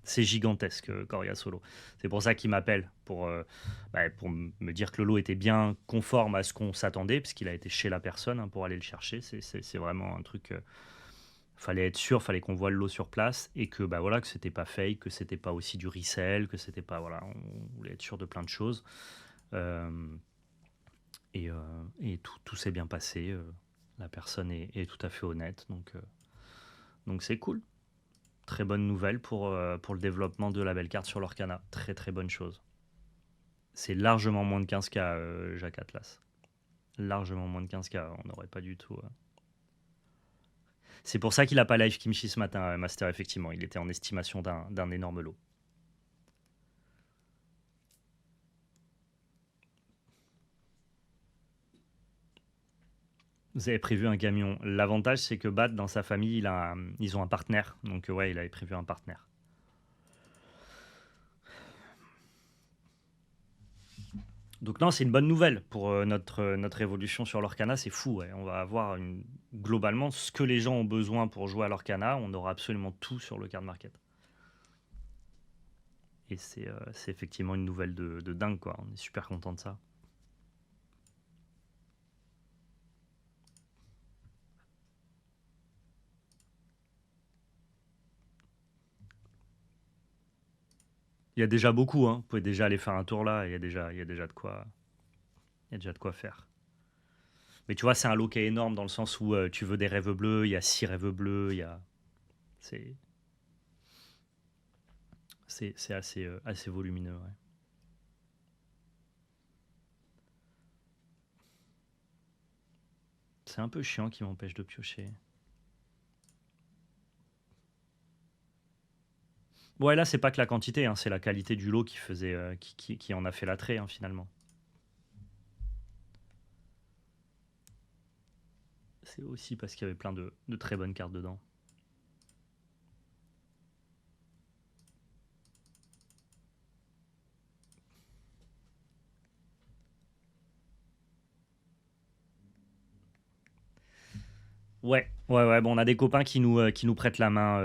C'est gigantesque, Coria Solo. C'est pour ça qu'il m'appelle, pour me dire que le lot était bien conforme à ce qu'on s'attendait, puisqu'il a été chez la personne, hein, pour aller le chercher. C'est vraiment un truc. Fallait être sûr, fallait qu'on voit le lot sur place et que bah voilà, que c'était pas fake, que c'était pas aussi du resell, que c'était pas, voilà, on voulait être sûr de plein de choses. Euh, et tout s'est bien passé. La personne est tout à fait honnête, donc c'est cool. Très bonne nouvelle pour le développement de la belle carte sur l'Orcana. Très très bonne chose. C'est largement moins de 15K, Jacques Atlas. Largement moins de 15K, on n'aurait pas du tout. C'est pour ça qu'il n'a pas live Kimchi ce matin, Master, effectivement. Il était en estimation d'un énorme lot. Vous avez prévu un camion. L'avantage, c'est que Bat, dans sa famille, ils ont un partenaire. Donc, ouais, il avait prévu un partenaire. Donc, non, c'est une bonne nouvelle pour notre évolution sur l'Orcana. C'est fou, ouais. On va avoir globalement ce que les gens ont besoin pour jouer à l'Orcana. On aura absolument tout sur le card market. Et c'est effectivement une nouvelle de dingue, quoi. On est super content de ça. Il y a déjà beaucoup, hein. Vous pouvez déjà aller faire un tour là. Il y a déjà de quoi, il y a déjà de quoi faire. Mais tu vois, c'est un lot qui est énorme dans le sens où tu veux des rêves bleus. Il y a 6 rêves bleus. C'est, c'est assez volumineux, ouais. C'est un peu chiant qui m'empêche de piocher. Ouais, là, c'est pas que la quantité, hein, c'est la qualité du lot qui en a fait l'attrait, hein, finalement. C'est aussi parce qu'il y avait plein de très bonnes cartes dedans. Ouais. Bon, on a des copains qui nous prêtent la main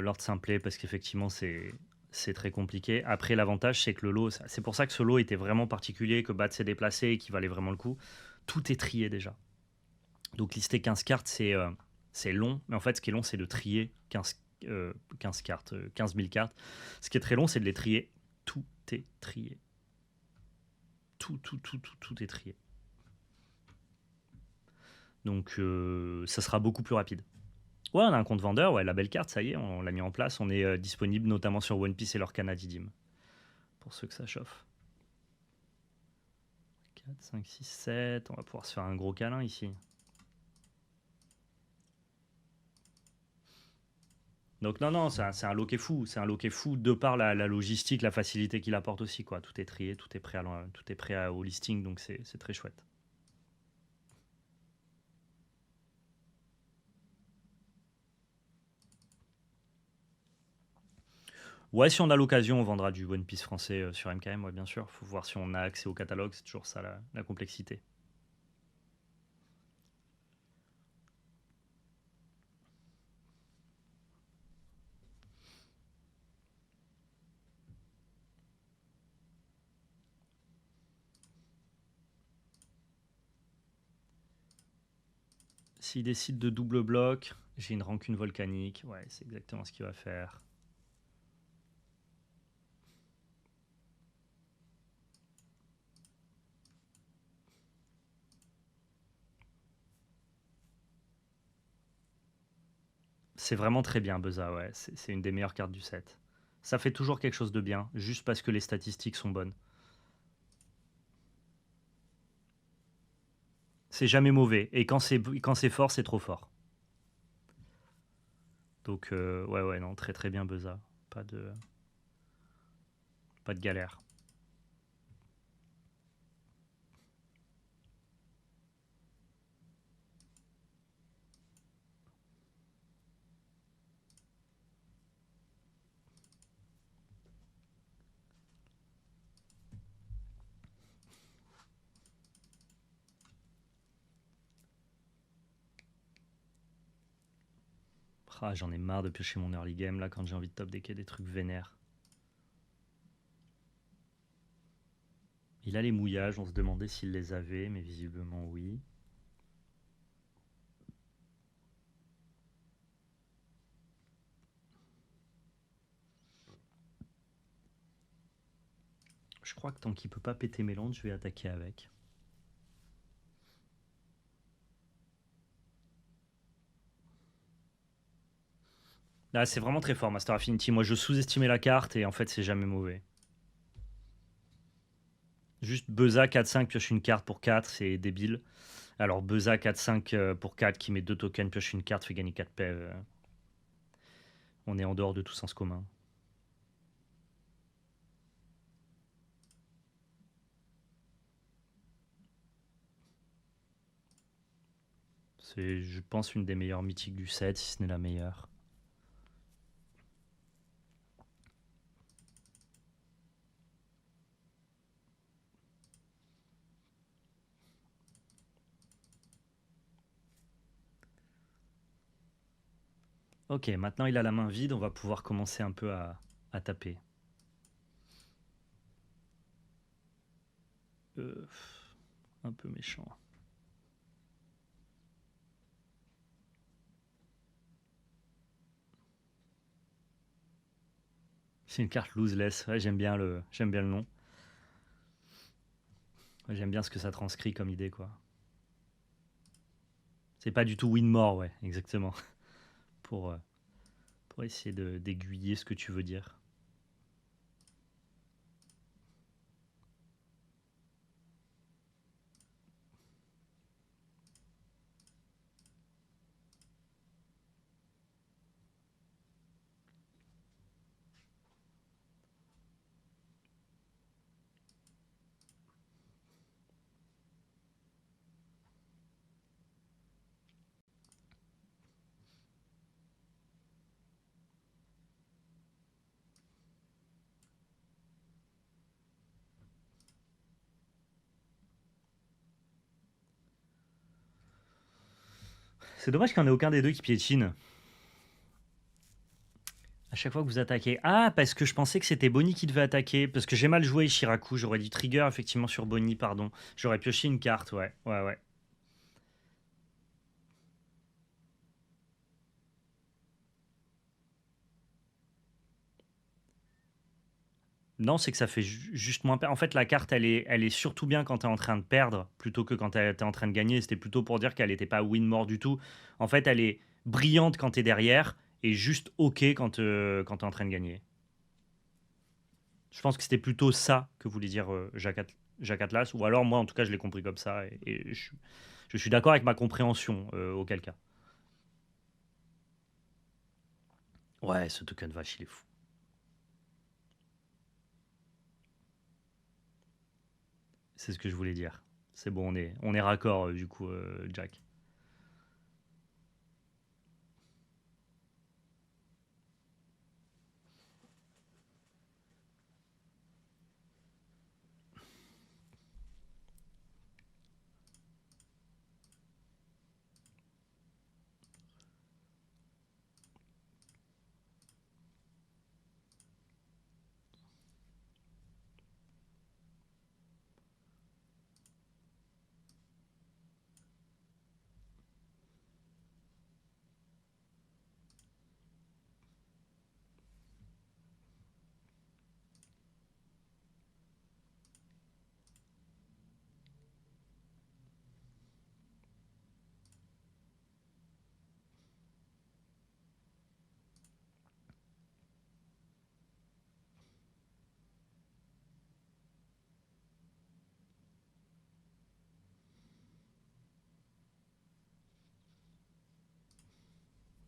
lors de Simplet parce qu'effectivement, c'est très compliqué. Après, l'avantage, c'est que le lot, c'est pour ça que ce lot était vraiment particulier, que Bat s'est déplacé et qu'il valait vraiment le coup. Tout est trié déjà. Donc, lister 15 cartes, c'est long. Mais en fait, ce qui est long, c'est de trier 15 cartes, 15 000 cartes. Ce qui est très long, c'est de les trier. Tout est trié. Tout est trié. Donc, ça sera beaucoup plus rapide. Ouais, on a un compte vendeur, ouais, la belle carte, ça y est, on l'a mis en place. On est disponible notamment sur One Piece et leur Canadidim, pour ceux que ça chauffe. 4, 5, 6, 7, on va pouvoir se faire un gros câlin ici. Donc non, c'est un lot qui est fou. C'est un lot qui est fou de par la logistique, la facilité qu'il apporte aussi, quoi. Tout est trié, tout est prêt au listing, donc c'est très chouette. Ouais, si on a l'occasion, on vendra du One Piece français sur MKM, ouais, bien sûr. Faut voir si on a accès au catalogue, c'est toujours ça la complexité. S'il décide de double bloc, j'ai une rancune volcanique. Ouais, c'est exactement ce qu'il va faire. C'est vraiment très bien, Buzza, ouais. C'est une des meilleures cartes du set. Ça fait toujours quelque chose de bien, juste parce que les statistiques sont bonnes. C'est jamais mauvais. Et quand c'est fort, c'est trop fort. Donc, ouais, non, très très bien, Buzza. Pas de, pas de galère. Ah, j'en ai marre de piocher mon early game là quand j'ai envie de top decker des trucs vénères. Il a les mouillages, on se demandait s'il les avait, mais visiblement oui. Je crois que tant qu'il peut pas péter mes landes, je vais attaquer avec. Là, c'est vraiment très fort, Master Affinity. Moi, je sous-estimais la carte et en fait, c'est jamais mauvais. Juste Beza 4-5 pioche une carte pour 4, c'est débile. Alors Beza 4-5 pour 4 qui met 2 tokens, pioche une carte, fait gagner 4 PV. On est en dehors de tout sens commun. C'est, je pense, une des meilleures mythiques du set, si ce n'est la meilleure. Ok, maintenant il a la main vide, on va pouvoir commencer un peu à taper. Un peu méchant. C'est une carte loseless, ouais, j'aime bien le nom. Ouais, j'aime bien ce que ça transcrit comme idée, quoi. C'est pas du tout win more, ouais, exactement. pour, pour essayer d'aiguiller ce que tu veux dire. C'est dommage qu'il n'y en ait aucun des deux qui piétine. À chaque fois que vous attaquez. Ah, parce que je pensais que c'était Bonnie qui devait attaquer. Parce que j'ai mal joué Shiraku. J'aurais dû trigger effectivement sur Bonnie, pardon. J'aurais pioché une carte, ouais. Ouais, ouais. Non, c'est que ça fait juste moins perdre. En fait, la carte, elle est surtout bien quand tu es en train de perdre plutôt que quand tu es en train de gagner. C'était plutôt pour dire qu'elle n'était pas win-more du tout. En fait, elle est brillante quand tu es derrière et juste OK quand tu es en train de gagner. Je pense que c'était plutôt ça que voulait dire Jacques Atlas. Ou alors, moi, en tout cas, je l'ai compris comme ça. Et je suis d'accord avec ma compréhension, auquel cas. Ouais, ce token vache, il est fou. C'est ce que je voulais dire. C'est bon, on est raccord, du coup, Jack.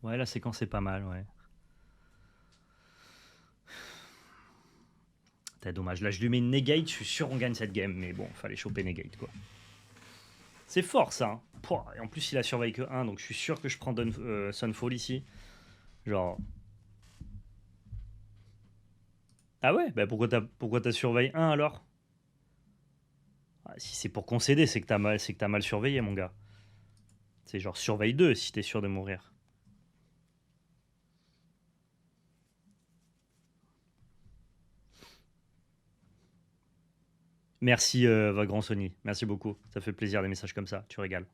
Ouais, la séquence est pas mal, ouais. T'as dommage. Là, je lui mets une negate, je suis sûr on gagne cette game. Mais bon, fallait choper negate, quoi. C'est fort, ça. Hein. Pouah, et en plus, il a surveillé que 1, donc je suis sûr que je prends Sunfall ici. Genre... Ah ouais, bah pourquoi t'as surveillé 1 alors? Ah, si c'est pour concéder, c'est que t'as mal surveillé, mon gars. C'est genre surveille 2 si t'es sûr de mourir. Merci, Vagrant Sony. Merci beaucoup. Ça fait plaisir des messages comme ça. Tu régales.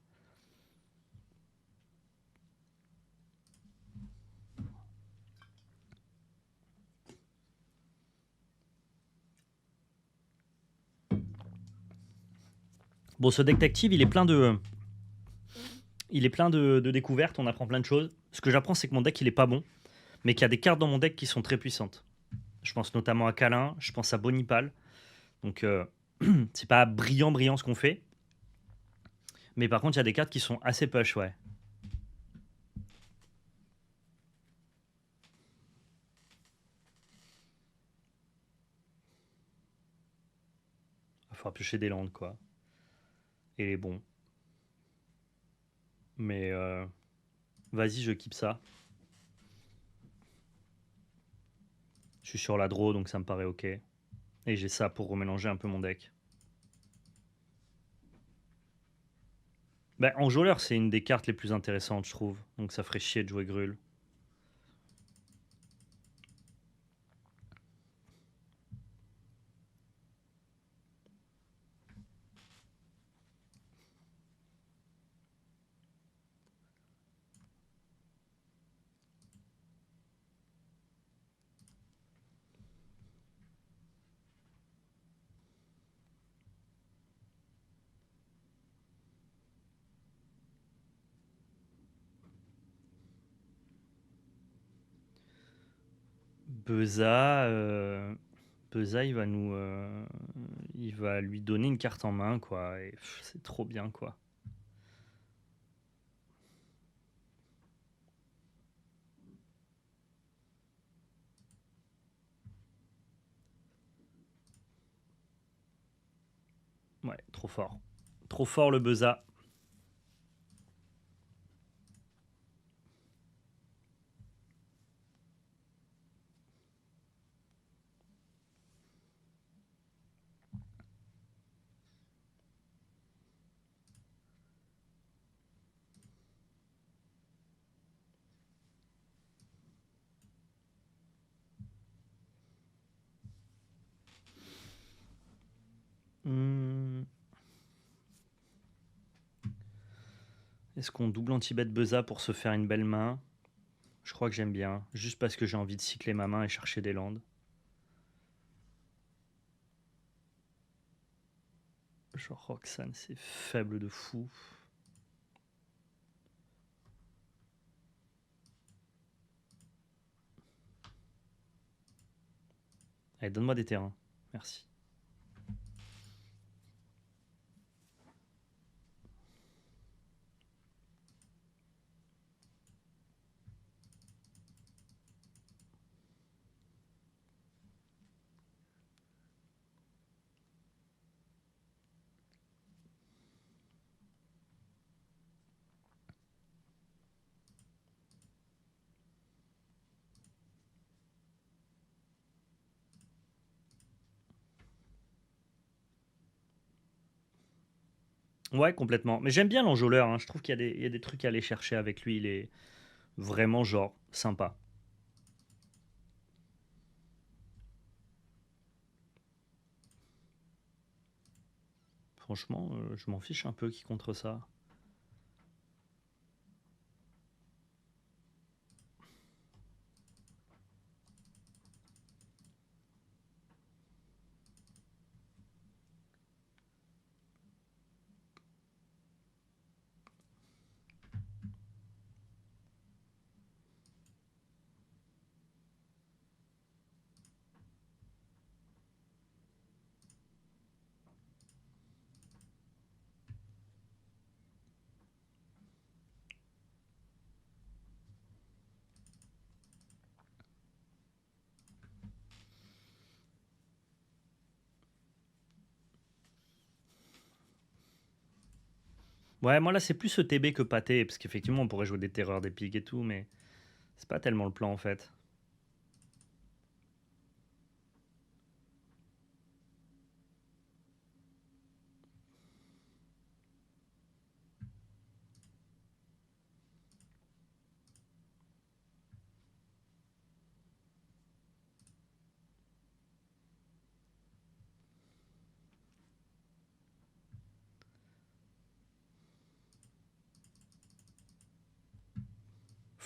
Bon, ce détective, il est plein de découvertes. On apprend plein de choses. Ce que j'apprends, c'est que mon deck, il est pas bon, mais qu'il y a des cartes dans mon deck qui sont très puissantes. Je pense notamment à Kalin, je pense à Bonipal. Donc, c'est pas brillant, brillant ce qu'on fait. Mais par contre, il y a des cartes qui sont assez push, ouais. Il faudra piocher des landes, quoi. Et les bons. Mais vas-y, je kiffe ça. Je suis sur la draw, donc ça me paraît ok. Et j'ai ça pour remélanger un peu mon deck. Bah, Enjôleur, c'est une des cartes les plus intéressantes, je trouve. Donc ça ferait chier de jouer Grul. Beza, Beza, il va lui donner une carte en main, quoi. Et c'est trop bien, quoi. Ouais, trop fort. Trop fort le Beza. Hmm. Est-ce qu'on double anti-bet Beza pour se faire une belle main? Je crois que j'aime bien. Juste parce que j'ai envie de cycler ma main et chercher des landes. Genre Roxane, c'est faible de fou. Allez, donne-moi des terrains. Merci. Ouais, complètement. Mais j'aime bien l'enjôleur, hein. Je trouve qu'il y a des trucs à aller chercher avec lui. Il est vraiment genre sympa. Franchement, je m'en fiche un peu qui contre ça. Ouais, moi là c'est plus ETB que pâté, parce qu'effectivement on pourrait jouer des terreurs d'épique et tout, mais c'est pas tellement le plan en fait.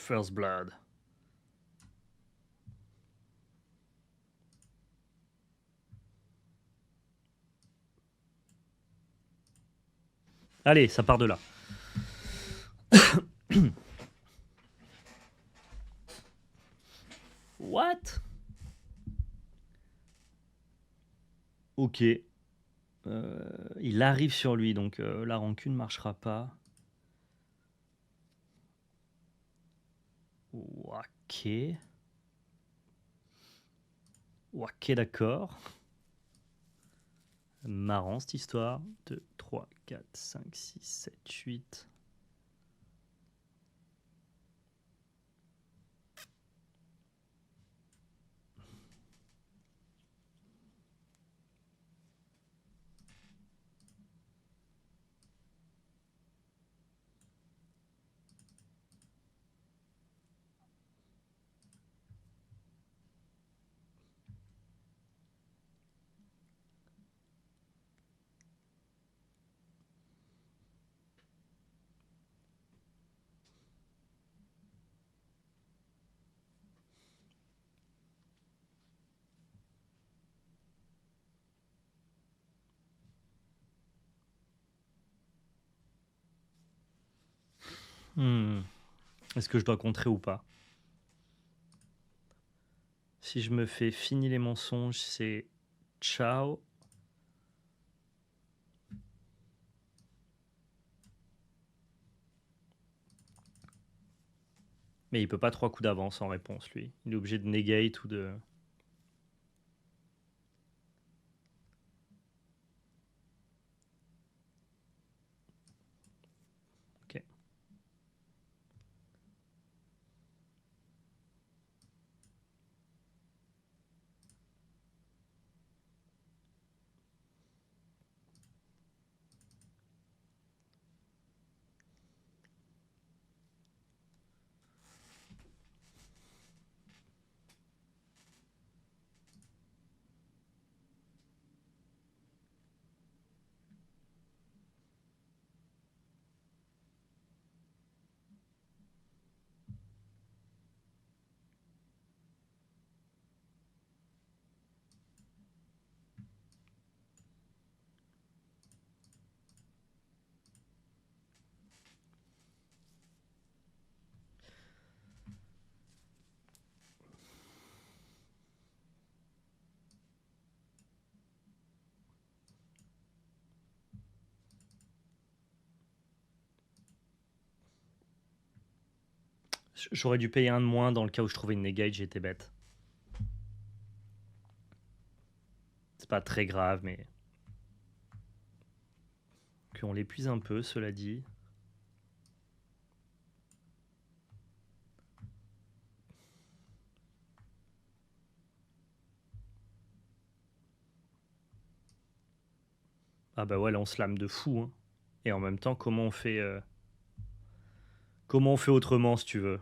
First Blood. Allez, ça part de là. What? Ok. Il arrive sur lui, donc la rancune marchera pas. Ok. Ok, d'accord. Marrant cette histoire. 2, 3, 4, 5, 6, 7, 8. Est-ce que je dois contrer ou pas? Si je me fais fini les mensonges, c'est ciao. Mais il peut pas 3 coups d'avance en réponse, lui. Il est obligé de negate ou de... Ok. J'aurais dû payer un de moins dans le cas où je trouvais une negate, j'ai été bête. C'est pas très grave, mais... Qu'on l'épuise un peu, cela dit. Ah bah ouais, là on se lame de fou. Hein. Et en même temps, comment on fait... Comment on fait autrement, si tu veux?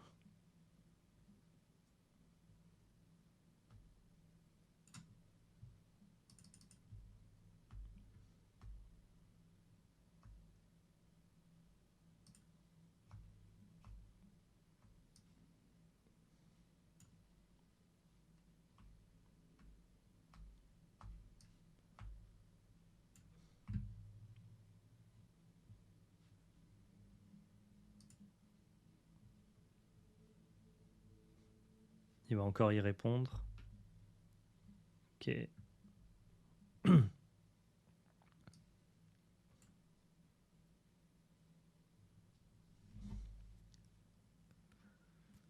Il va encore y répondre. Ok.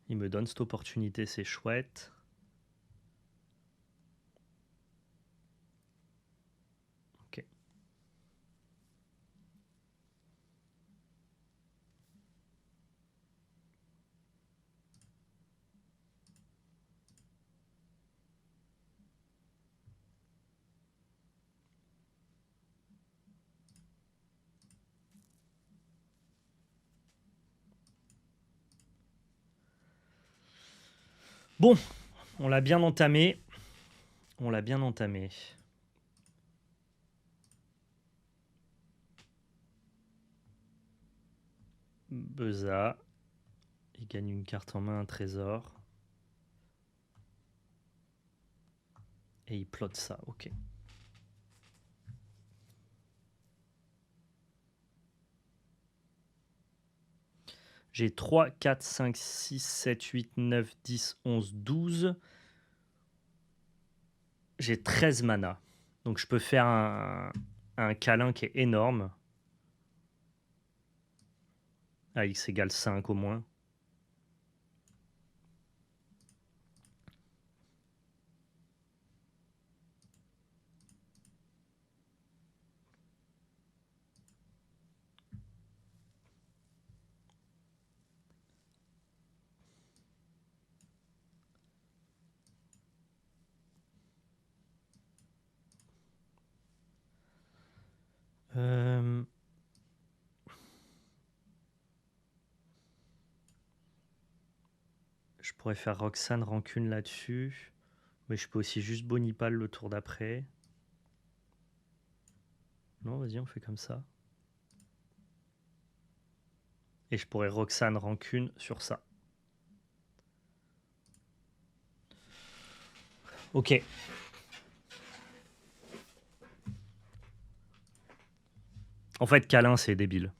Il me donne cette opportunité, c'est chouette. Ok. Bon, on l'a bien entamé. On l'a bien entamé. Beza. Il gagne une carte en main, un trésor. Et il plotte ça, ok. J'ai 3, 4, 5, 6, 7, 8, 9, 10, 11, 12. J'ai 13 mana. Donc je peux faire un câlin qui est énorme. À X égale 5 au moins. Je pourrais faire Roxane Rancune là-dessus. Mais je peux aussi juste Bonipal le tour d'après. Non, vas-y, on fait comme ça. Et je pourrais Roxane Rancune sur ça. Ok. En fait, câlin, c'est débile.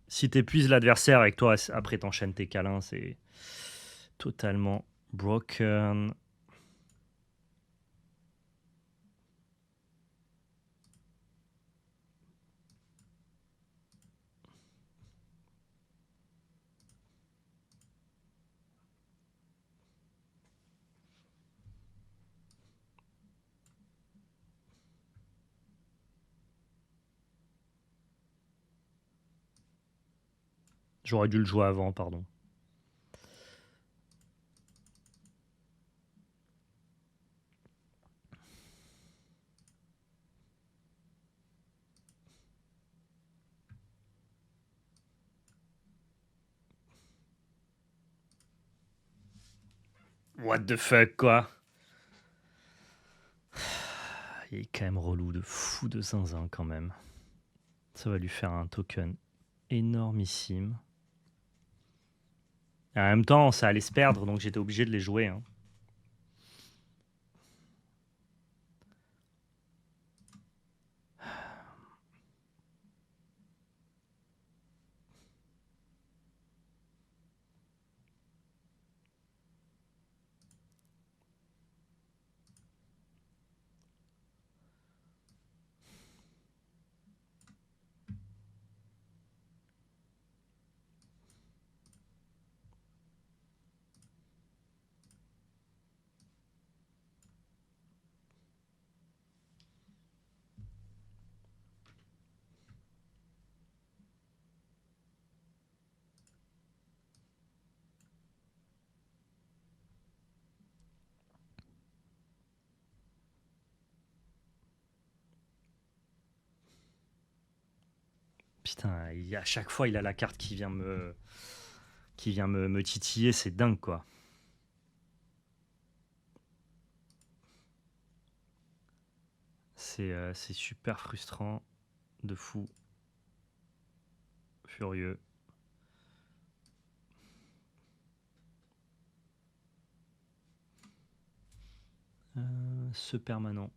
Si t'épuises l'adversaire avec toi, après t'enchaînes tes câlins, c'est totalement broken. J'aurais dû le jouer avant, pardon. What the fuck, quoi. Il est quand même relou de fou de zinzin, quand même. Ça va lui faire un token énormissime. Et en même temps, ça allait se perdre, donc j'étais obligé de les jouer. Hein. Putain, à chaque fois, il a la carte qui vient me titiller, c'est dingue, quoi. C'est super frustrant, de fou, furieux. Ce permanent.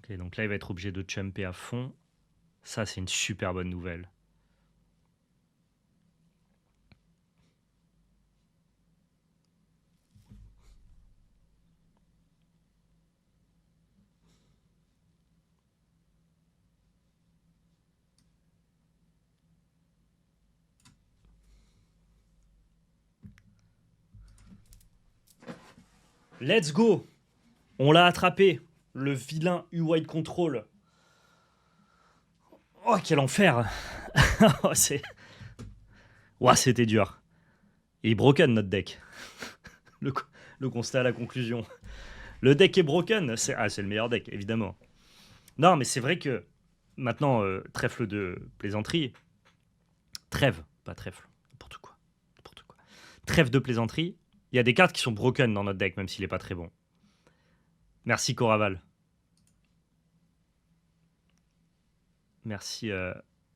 Ok, donc là, il va être obligé de jumper à fond. Ça, c'est une super bonne nouvelle. Let's go! On l'a attrapé, le vilain U-Wide Control. Oh, quel enfer! Oh, c'était dur. Et broken notre deck. le, le constat à la conclusion. Le deck est broken. C'est le meilleur deck, évidemment. Non, mais c'est vrai que maintenant, trèfle de plaisanterie. Trêve, pas trèfle. N'importe quoi. N'importe quoi. Trêve de plaisanterie. Il y a des cartes qui sont broken dans notre deck, même s'il n'est pas très bon. Merci Coraval. Merci,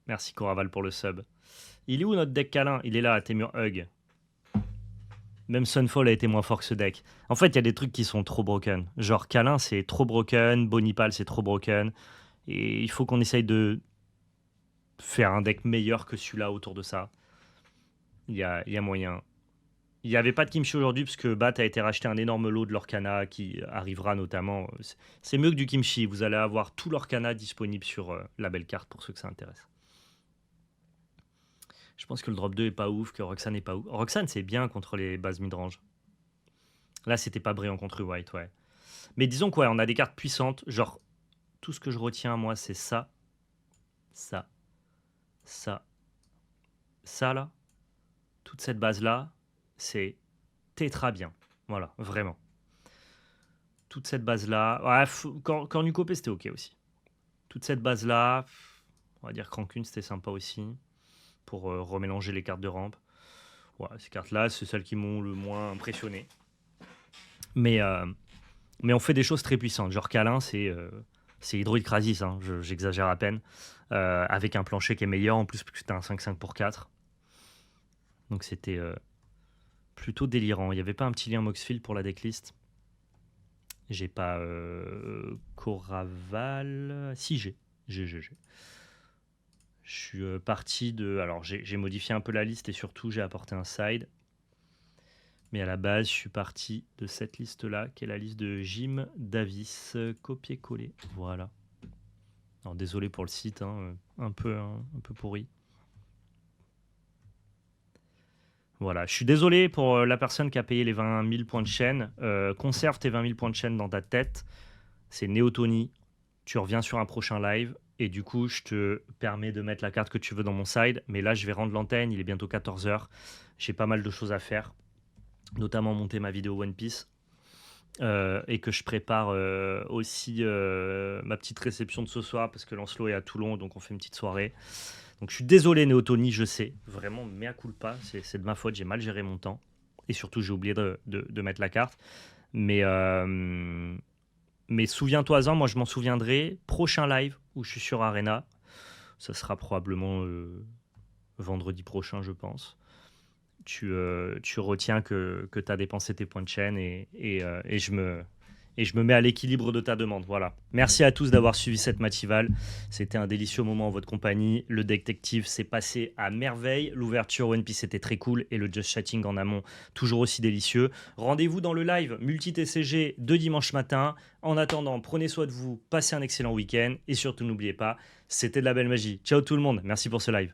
merci Coraval pour le sub. Il est où notre deck câlin? Il est là, Témur Hug. Même Sunfall a été moins fort que ce deck. En fait, il y a des trucs qui sont trop broken. Genre câlin, c'est trop broken. Bonipal, c'est trop broken. Et il faut qu'on essaye de faire un deck meilleur que celui-là autour de ça. Il y a moyen. Il n'y avait pas de Kimchi aujourd'hui parce que Bat a été racheté un énorme lot de l'Orcana qui arrivera notamment. C'est mieux que du Kimchi. Vous allez avoir tout l'Orcana disponible sur la belle carte pour ceux que ça intéresse. Je pense que le drop 2 est pas ouf, que Roxanne est pas ouf. Roxanne, c'est bien contre les bases midrange. Là, c'était pas brillant contre White, ouais. Mais disons quoi, on a des cartes puissantes. Genre, tout ce que je retiens, moi, c'est ça. Ça. Ça. Ça, là. Toute cette base-là, c'est tétra bien. Voilà, vraiment. Toute cette base-là. Ouais, Cornucopé, c'était ok aussi. Toute cette base-là, on va dire Crancune, c'était sympa aussi. Pour remélanger les cartes de rampe. Ouais, ces cartes-là, c'est celles qui m'ont le moins impressionné. Mais on fait des choses très puissantes. Genre Câlin, c'est Hydroid Krasis, hein, j'exagère à peine. Avec un plancher qui est meilleur en plus, parce que c'était un 5-5 pour 4. Donc c'était plutôt délirant. Il n'y avait pas un petit lien Moxfield pour la decklist? J'ai pas Coraval. Si, j'ai. Je suis parti de... Alors, j'ai modifié un peu la liste et surtout, j'ai apporté un side. Mais à la base, je suis parti de cette liste-là, qui est la liste de Jim Davis. Copier-coller. Voilà. Alors, désolé pour le site, hein, un peu pourri. Voilà. Je suis désolé pour la personne qui a payé les 20 000 points de chaîne. Conserve tes 20 000 points de chaîne dans ta tête. C'est Néo-Tony. Tu reviens sur un prochain live. Et du coup, je te permets de mettre la carte que tu veux dans mon side. Mais là, je vais rendre l'antenne. Il est bientôt 14h. J'ai pas mal de choses à faire. Notamment monter ma vidéo One Piece. Et que je prépare aussi ma petite réception de ce soir. Parce que Lancelot est à Toulon. Donc, on fait une petite soirée. Donc, je suis désolé, Néo-Tony, je sais. Vraiment, mea culpa. C'est de ma faute. J'ai mal géré mon temps. Et surtout, j'ai oublié de mettre la carte. Mais souviens-toi-en, moi je m'en souviendrai. Prochain live où je suis sur Arena, ça sera probablement vendredi prochain, je pense. Tu retiens que tu as dépensé tes points de chaîne et je me mets à l'équilibre de ta demande. Voilà. Merci à tous d'avoir suivi cette matinale. C'était un délicieux moment en votre compagnie. Le détective s'est passé à merveille. L'ouverture One Piece était très cool et le Just Chatting en amont toujours aussi délicieux. Rendez-vous dans le live multi-TCG de dimanche matin. En attendant, prenez soin de vous, passez un excellent week-end et surtout n'oubliez pas, c'était de la belle magie. Ciao tout le monde, merci pour ce live.